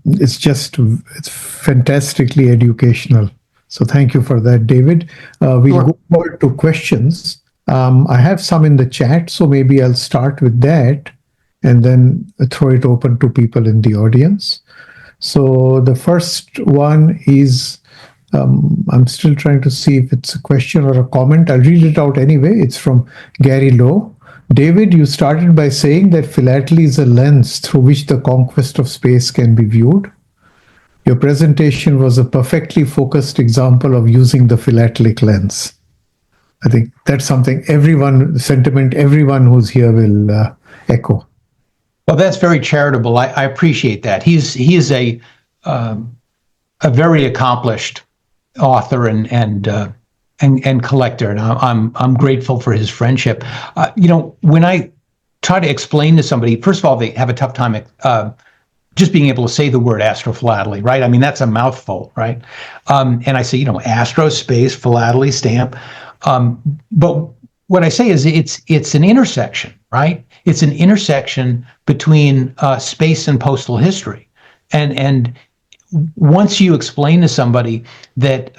It's fantastically educational. So thank you for that, David. We'll Sure. go forward to questions. I have some in the chat, so maybe I'll start with that and then throw it open to people in the audience. So the first one is, I'm still trying to see if it's a question or a comment. I'll read it out anyway. It's from Gary Lowe. David, you started by saying that philately is a lens through which the conquest of space can be viewed. Your presentation was a perfectly focused example of using the philatelic lens. I think that's something sentiment everyone who's here will echo. Well, that's very charitable. I appreciate that. He is a very accomplished author and collector, and I'm grateful for his friendship. When I try to explain to somebody, first of all, they have a tough time just being able to say the word astrophilately, right? I mean, that's a mouthful, right? And I say, astro, space, philately, stamp. But what I say is it's an intersection, right? It's an intersection between space and postal history. And once you explain to somebody that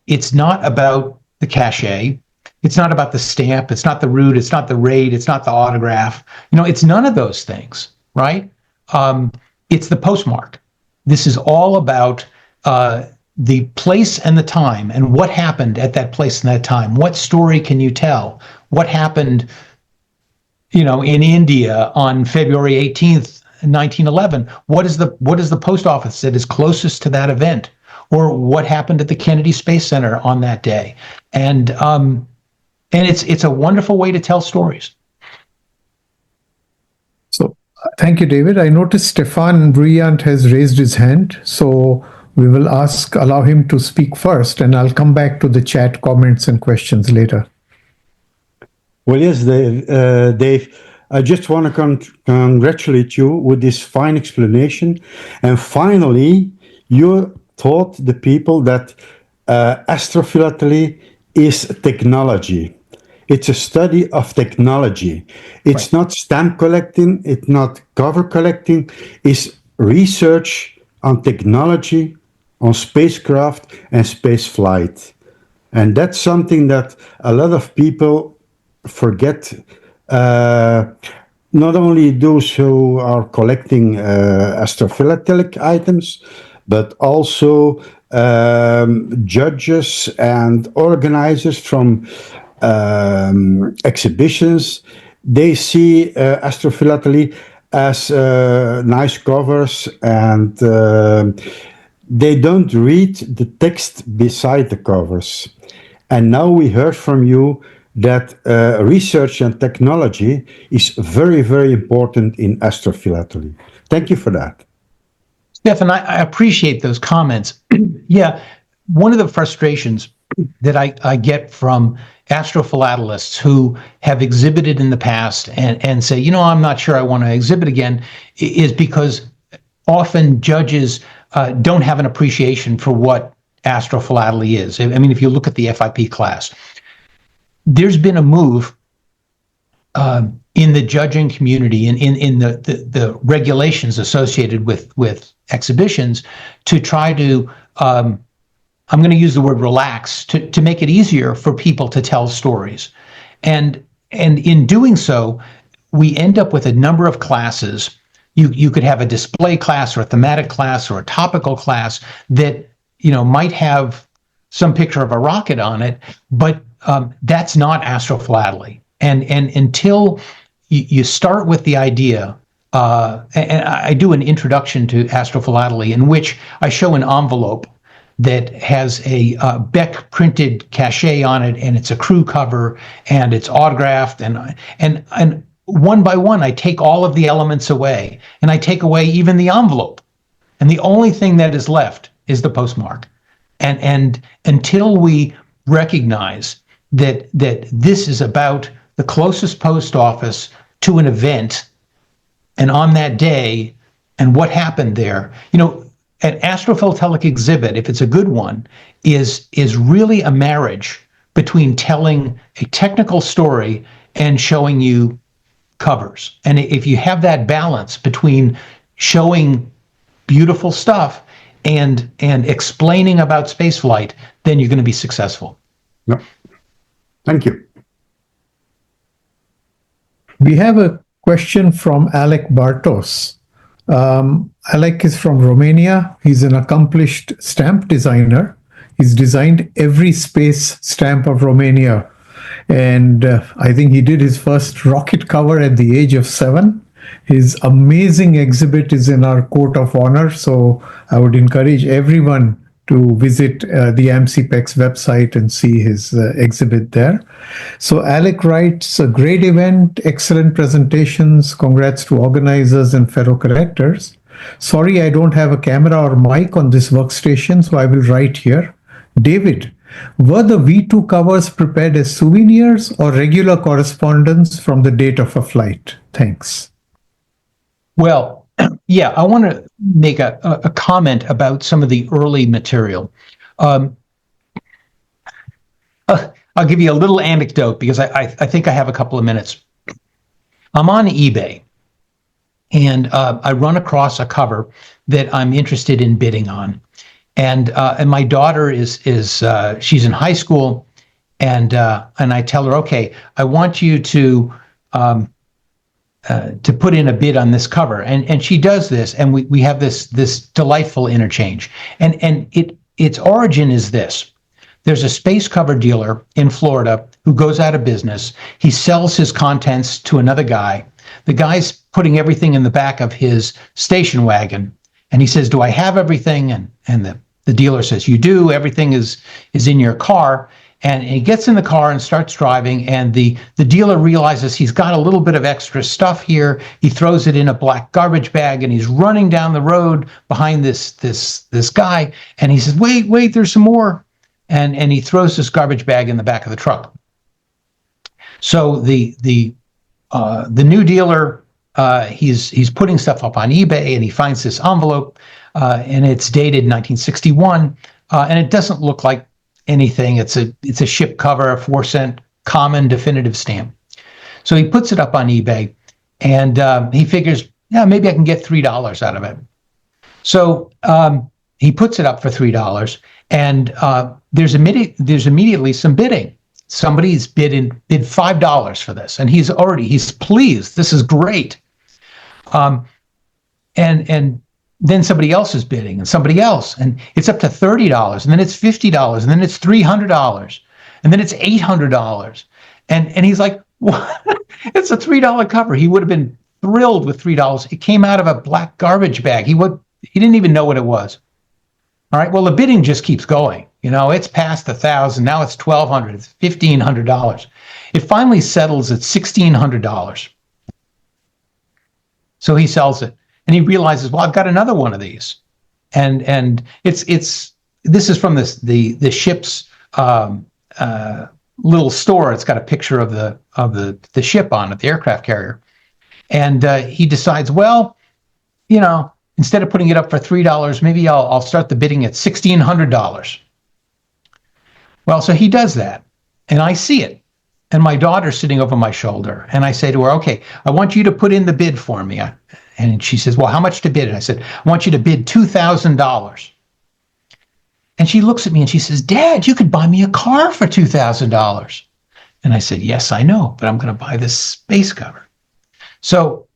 it's not about the cachet, it's not about the stamp, it's not the root, it's not the rate, it's not the autograph, it's none of those things, right? It's the postmark. This is all about the place and the time and what happened at that place and that time. What story can you tell? What happened, in India on February 18th, 1911? What is the post office that is closest to that event? Or what happened at the Kennedy Space Center on that day? And it's a wonderful way to tell stories. So thank you, David. I noticed Stefan Bruyant has raised his hand, so we will allow him to speak first, and I'll come back to the chat comments and questions later. Well, yes, Dave, I just want to congratulate you with this fine explanation. And finally, you taught the people that astrophilately is technology. It's a study of technology. It's not stamp collecting. It's not cover collecting. It's research on technology, on spacecraft and space flight. And that's something that a lot of people forget. Not only those who are collecting astrophilatelic items, but also judges and organizers from exhibitions. They see astrophilately as nice covers, and they don't read the text beside the covers. And now we heard from you that research and technology is very, very important in astrophilately. Thank you for that. Stefan, I appreciate those comments. Yeah, one of the frustrations that I get from astrophilatelists who have exhibited in the past and say, I'm not sure I want to exhibit again, is because often judges don't have an appreciation for what astrophilately is. I mean, if you look at the FIP class, there's been a move in the judging community, in the regulations associated with exhibitions, to try to, I'm going to use the word relax, to make it easier for people to tell stories. And in doing so, we end up with a number of classes. You could have a display class or a thematic class or a topical class that might have some picture of a rocket on it, but that's not astrophilately. And until you start with the idea, and I do an introduction to astrophilately in which I show an envelope that has a Beck printed cachet on it, and it's a crew cover, and it's autographed, and one by one I take all of the elements away, and I take away even the envelope, and the only thing that is left is the postmark. And until we recognize that this is about the closest post office to an event, and on that day, and what happened there, an astrophilatelic exhibit, if it's a good one, is really a marriage between telling a technical story and showing you covers. And if you have that balance between showing beautiful stuff and explaining about spaceflight, then you're going to be successful. Yeah. Thank you. We have a question from Alec Bartos. Alec is from Romania. He's an accomplished stamp designer. He's designed every space stamp of Romania. And I think he did his first rocket cover at the age of 7. His amazing exhibit is in our court of honor. So I would encourage everyone to visit the amsipex website and see his exhibit there. So Alec writes, a great event, excellent presentations, congrats to organizers and fellow correctors. Sorry, I don't have a camera or mic on this workstation, so I will write here. David, were the V2 covers prepared as souvenirs or regular correspondence from the date of a flight? Thanks. Well, yeah, I want to make a comment about some of the early material. I'll give you a little anecdote because I think I have a couple of minutes. I'm on eBay, and I run across a cover that I'm interested in bidding on. And my daughter is she's in high school, and I tell her, okay, I want you to put in a bid on this cover, and she does this, and we have this delightful interchange, and its origin is this. There's a space cover dealer in Florida who goes out of business. He sells his contents to another guy. The guy's putting everything in the back of his station wagon, and he says, do I have everything? And the dealer says, you do. Everything is in your car. And he gets in the car and starts driving, and the dealer realizes he's got a little bit of extra stuff here. He throws it in a black garbage bag, and he's running down the road behind this guy, and he says, wait, there's some more. And he throws this garbage bag in the back of the truck. So the new dealer, he's putting stuff up on eBay, and he finds this envelope, and it's dated 1961, and it doesn't look like anything. It's a ship cover, a 4-cent common definitive stamp. So he puts it up on eBay, and he figures, yeah, maybe I can get $3 out of it. So he puts it up for $3, and there's immediately some bidding. Somebody's bid $5 for this, and he's pleased. This is great. And then somebody else is bidding, and somebody else, and it's up to $30, and then it's $50, and then it's $300, and then it's $800, and he's like, what? It's a $3 cover. He would have been thrilled with $3. It came out of a black garbage bag. He didn't even know what it was. All right. Well, the bidding just keeps going. It's past $1,000. Now it's $1,200. It's $1,500. It finally settles at $1,600. So he sells it. And he realizes, well, I've got another one of these, and this is from the ship's little store. It's got a picture of the ship on it, the aircraft carrier, and he decides, well, instead of putting it up for $3, maybe I'll start the bidding at $1,600. Well, so he does that, and I see it, and my daughter's sitting over my shoulder, and I say to her, okay, I want you to put in the bid for me. And she says, well, how much to bid? And I said, I want you to bid $2,000. And she looks at me and she says, Dad, you could buy me a car for $2,000. And I said, yes, I know, but I'm going to buy this space cover. So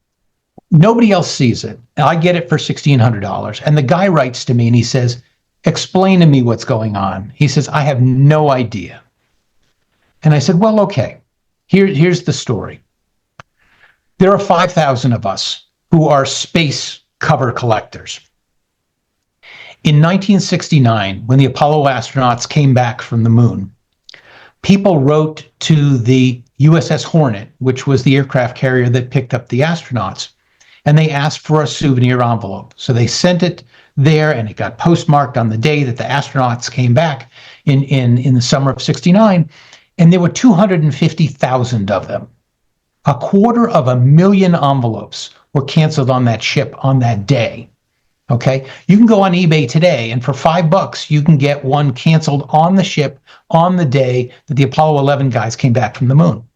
nobody else sees it. And I get it for $1,600. And the guy writes to me and he says, explain to me what's going on. He says, I have no idea. And I said, well, okay, here's the story. There are 5,000 of us who are space cover collectors. In 1969, when the Apollo astronauts came back from the moon, people wrote to the USS Hornet, which was the aircraft carrier that picked up the astronauts, and they asked for a souvenir envelope. So they sent it there, and it got postmarked on the day that the astronauts came back in the summer of '69, and there were 250,000 of them. 250,000 envelopes were canceled on that ship on that day. Okay, you can go on eBay today, and for $5, you can get one canceled on the ship on the day that the Apollo 11 guys came back from the moon.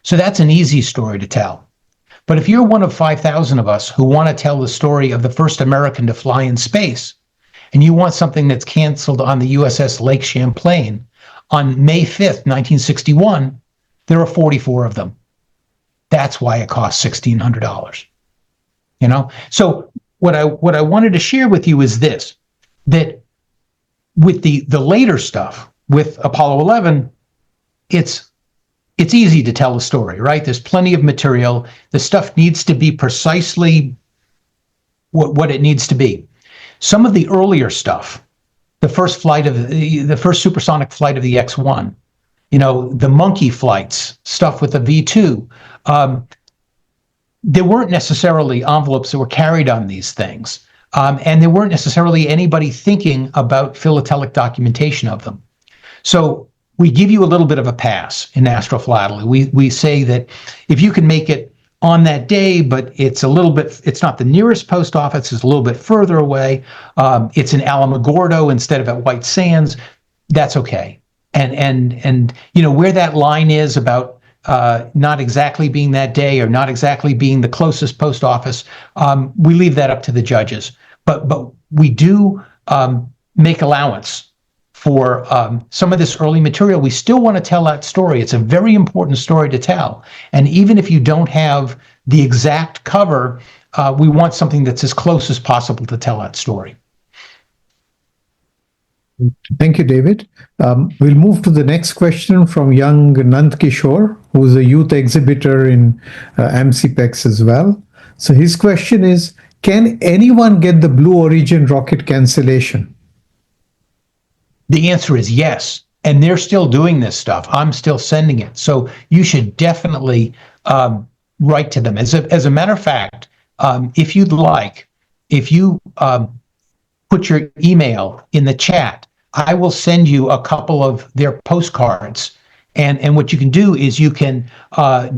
So that's an easy story to tell. But if you're one of 5,000 of us who want to tell the story of the first American to fly in space, and you want something that's canceled on the USS Lake Champlain on May 5th, 1961, there are 44 of them. That's why it costs $1,600. So what I wanted to share with you is this, that with the later stuff, with Apollo 11, it's easy to tell a story, right? There's plenty of material. The stuff needs to be precisely what it needs to be. Some of the earlier stuff, the first supersonic flight of the X-1, the monkey flights, stuff with the V2, there weren't necessarily envelopes that were carried on these things. And there weren't necessarily anybody thinking about philatelic documentation of them. So we give you a little bit of a pass in Astrophilately. We say that if you can make it on that day, but it's not the nearest post office, it's a little bit further away, it's in Alamogordo instead of at White Sands, that's okay. And where that line is about not exactly being that day or not exactly being the closest post office, we leave that up to the judges. But we do make allowance for some of this early material. We still want to tell that story. It's a very important story to tell. And even if you don't have the exact cover, we want something that's as close as possible to tell that story. Thank you, David. We'll move to the next question from young Nand Kishore, who is a youth exhibitor in amsipex as well. So his question is, can anyone get the Blue Origin rocket cancellation? The answer is yes. And they're still doing this stuff. I'm still sending it. So you should definitely write to them. As a matter of fact, if you'd like, if you put your email in the chat, I will send you a couple of their postcards. And what you can do is you can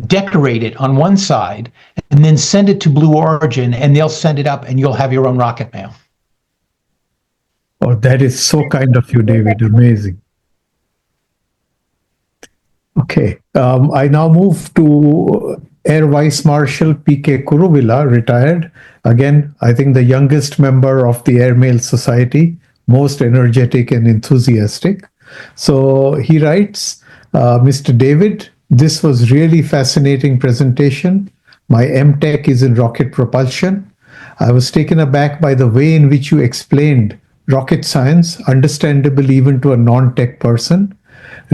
decorate it on one side and then send it to Blue Origin, and they'll send it up and you'll have your own rocket mail. Oh, that is so kind of you, David. Amazing. Okay. I now move to Air Vice Marshal P.K. Kuruvilla, retired. Again, I think the youngest member of the Airmail Society, most energetic and enthusiastic. So he writes, Mr. David, this was really fascinating presentation. My MTech is in rocket propulsion. I was taken aback by the way in which you explained rocket science, understandable even to a non-tech person.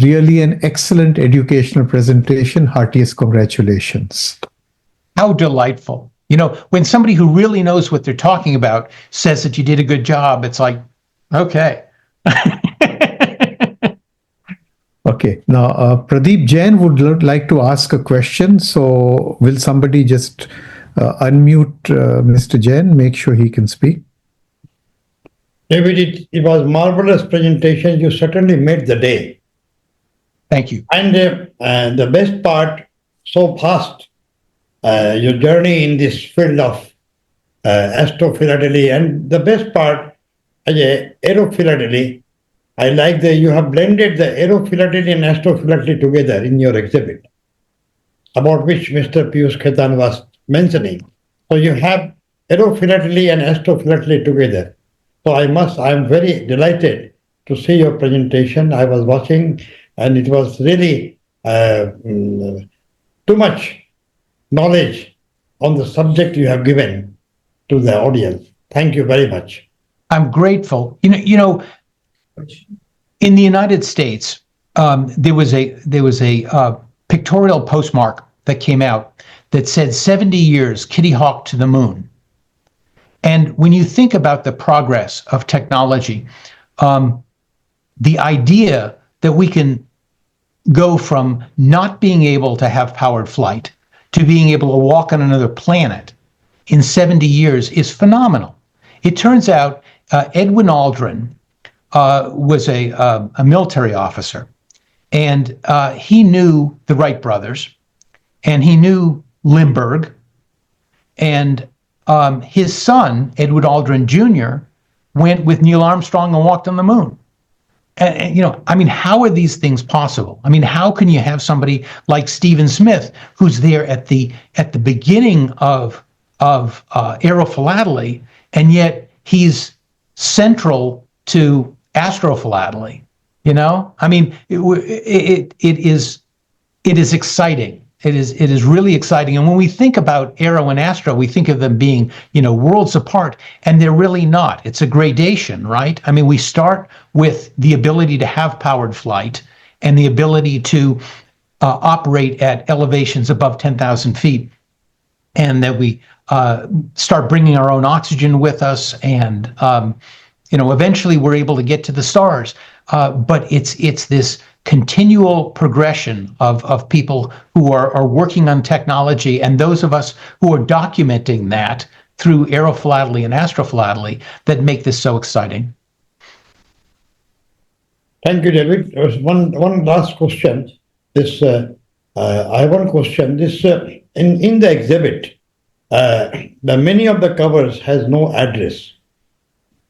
Really an excellent educational presentation. Heartiest congratulations. How delightful. When somebody who really knows what they're talking about says that you did a good job, it's like, okay. Okay. Now, Pradeep Jain would like to ask a question. So will somebody just unmute Mr. Jain, make sure he can speak? David, it was marvelous presentation. You certainly made the day. Thank you. And the best part, so fast, your journey in this field of astrophilately, and the best part, aerophilately, I like that you have blended the aerophilately and astrophilately together in your exhibit, about which Mr. Piyush Khaitan was mentioning. So you have aerophilately and astrophilately together. So I'm very delighted to see your presentation. I was watching, and it was really too much knowledge on the subject you have given to the audience. Thank you very much. I'm grateful. In the United States, there was a pictorial postmark that came out that said 70 years Kitty Hawk to the moon. And when you think about the progress of technology, the idea that we can go from not being able to have powered flight to being able to walk on another planet in 70 years is phenomenal. It turns out Edwin Aldrin was a military officer, and he knew the Wright brothers, and he knew Lindbergh, and his son, Edward Aldrin Jr., went with Neil Armstrong and walked on the moon. And I mean, how are these things possible? I mean, how can you have somebody like Stephen Smith, who's there at the beginning of Aerophilately, and yet he's central to Astrophilately? I mean, it is exciting. It is really exciting. And when we think about Aero and Astro, we think of them being, worlds apart, and they're really not. It's a gradation, right? I mean, we start with the ability to have powered flight and the ability to operate at elevations above 10,000 feet, and that we start bringing our own oxygen with us, and eventually we're able to get to the stars. But it's this continual progression of people who are working on technology, and those of us who are documenting that through Aerophilately and Astrophilately that make this so exciting. Thank you, David. There was one last question. I have one question. In the exhibit, the many of the covers has no address.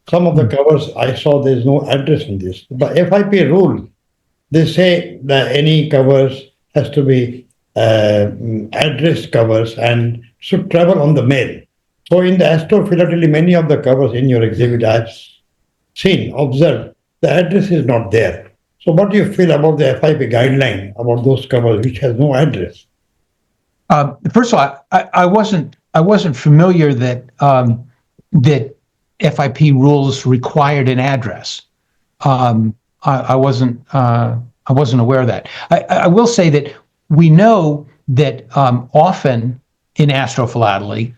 Some of the covers I saw there's no address in this. But FIP rule, they say that any covers has to be address covers and should travel on the mail. So in the Astrophilately, many of the covers in your exhibit I've observed, the address is not there. So what do you feel about the FIP guideline about those covers which has no address? First of all, I wasn't familiar that that FIP rules required an address. I wasn't aware of that. I will say that we know that often in Astrophilately,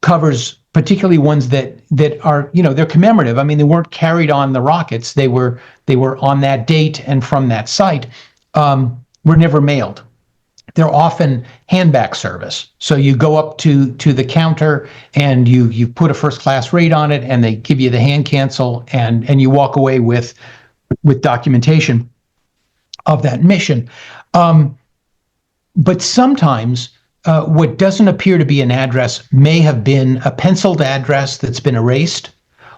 covers, particularly ones that are, they're commemorative. I mean, they weren't carried on the rockets. They were on that date and from that site, were never mailed. They're often handback service. So you go up to the counter and you put a first class rate on it, and they give you the hand cancel, and you walk away with documentation of that mission. But sometimes what doesn't appear to be an address may have been a penciled address that's been erased,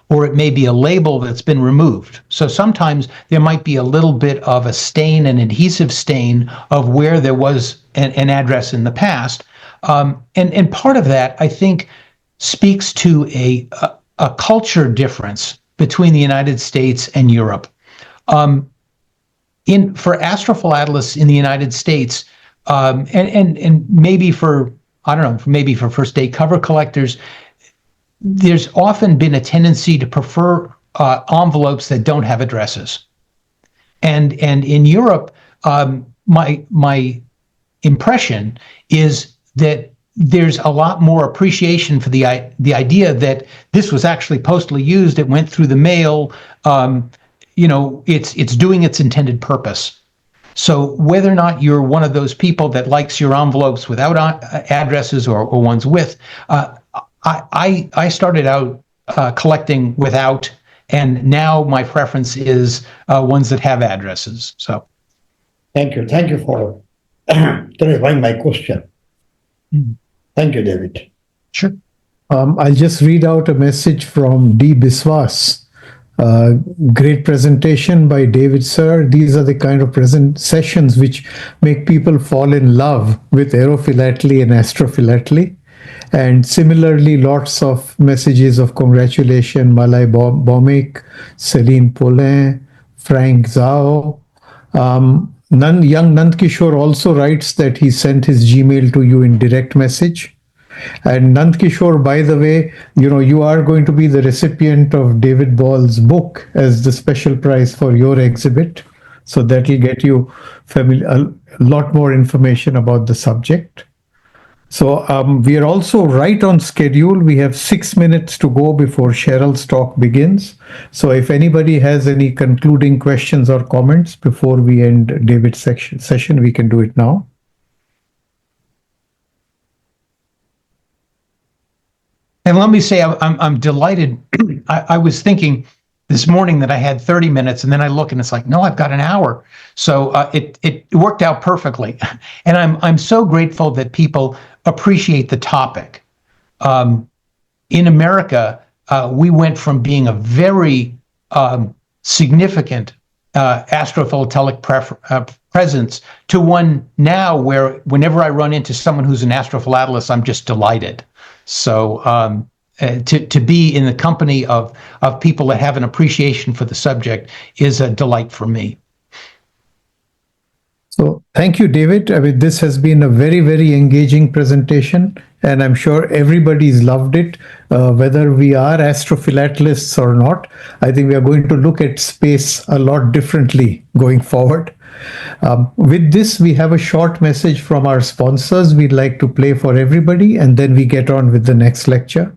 or it may be a label that's been removed. So sometimes there might be a little bit of a stain, an adhesive stain of where there was an address in the past. And part of that, I think, speaks to a culture difference between the United States and Europe. For Astrophilatelists in the United States, and maybe for first day cover collectors, there's often been a tendency to prefer envelopes that don't have addresses. And in Europe, my impression is that there's a lot more appreciation for the idea that this was actually postally used. It went through the mail. It's doing its intended purpose. So whether or not you're one of those people that likes your envelopes without addresses or ones with, I started out collecting without, and now my preference is ones that have addresses. So, thank you for clarifying my question. Thank you, David. Sure. I'll just read out a message from D. Biswas. Great presentation by David, sir. These are the kind of sessions which make people fall in love with Aerophilately and Astrophilately. And similarly, lots of messages of congratulations, Malay Bomik, Celine Paulin, Frank Zhao. Young Nand Kishore also writes that he sent his Gmail to you in direct message. And Nand Kishore, by the way, you are going to be the recipient of David Ball's book as the special prize for your exhibit. So that will get you a lot more information about the subject. So we are also right on schedule. We have 6 minutes to go before Cheryl's talk begins. So if anybody has any concluding questions or comments before we end David's session, we can do it now. And let me say, I'm delighted. I was thinking this morning that I had 30 minutes, and then I look and it's like, no, I've got an hour. So it worked out perfectly. And I'm so grateful that people appreciate the topic. in America, we went from being a very significant astrophilatelic presence to one now where whenever I run into someone who's an astrophilatelist, I'm just delighted. So to be in the company of people that have an appreciation for the subject is a delight for me. So thank you, David. I mean, this has been a very, very engaging presentation, and I'm sure everybody's loved it, whether we are astrophilatelists or not. I think we are going to look at space a lot differently going forward. With this, we have a short message from our sponsors we'd like to play for everybody, and then we get on with the next lecture.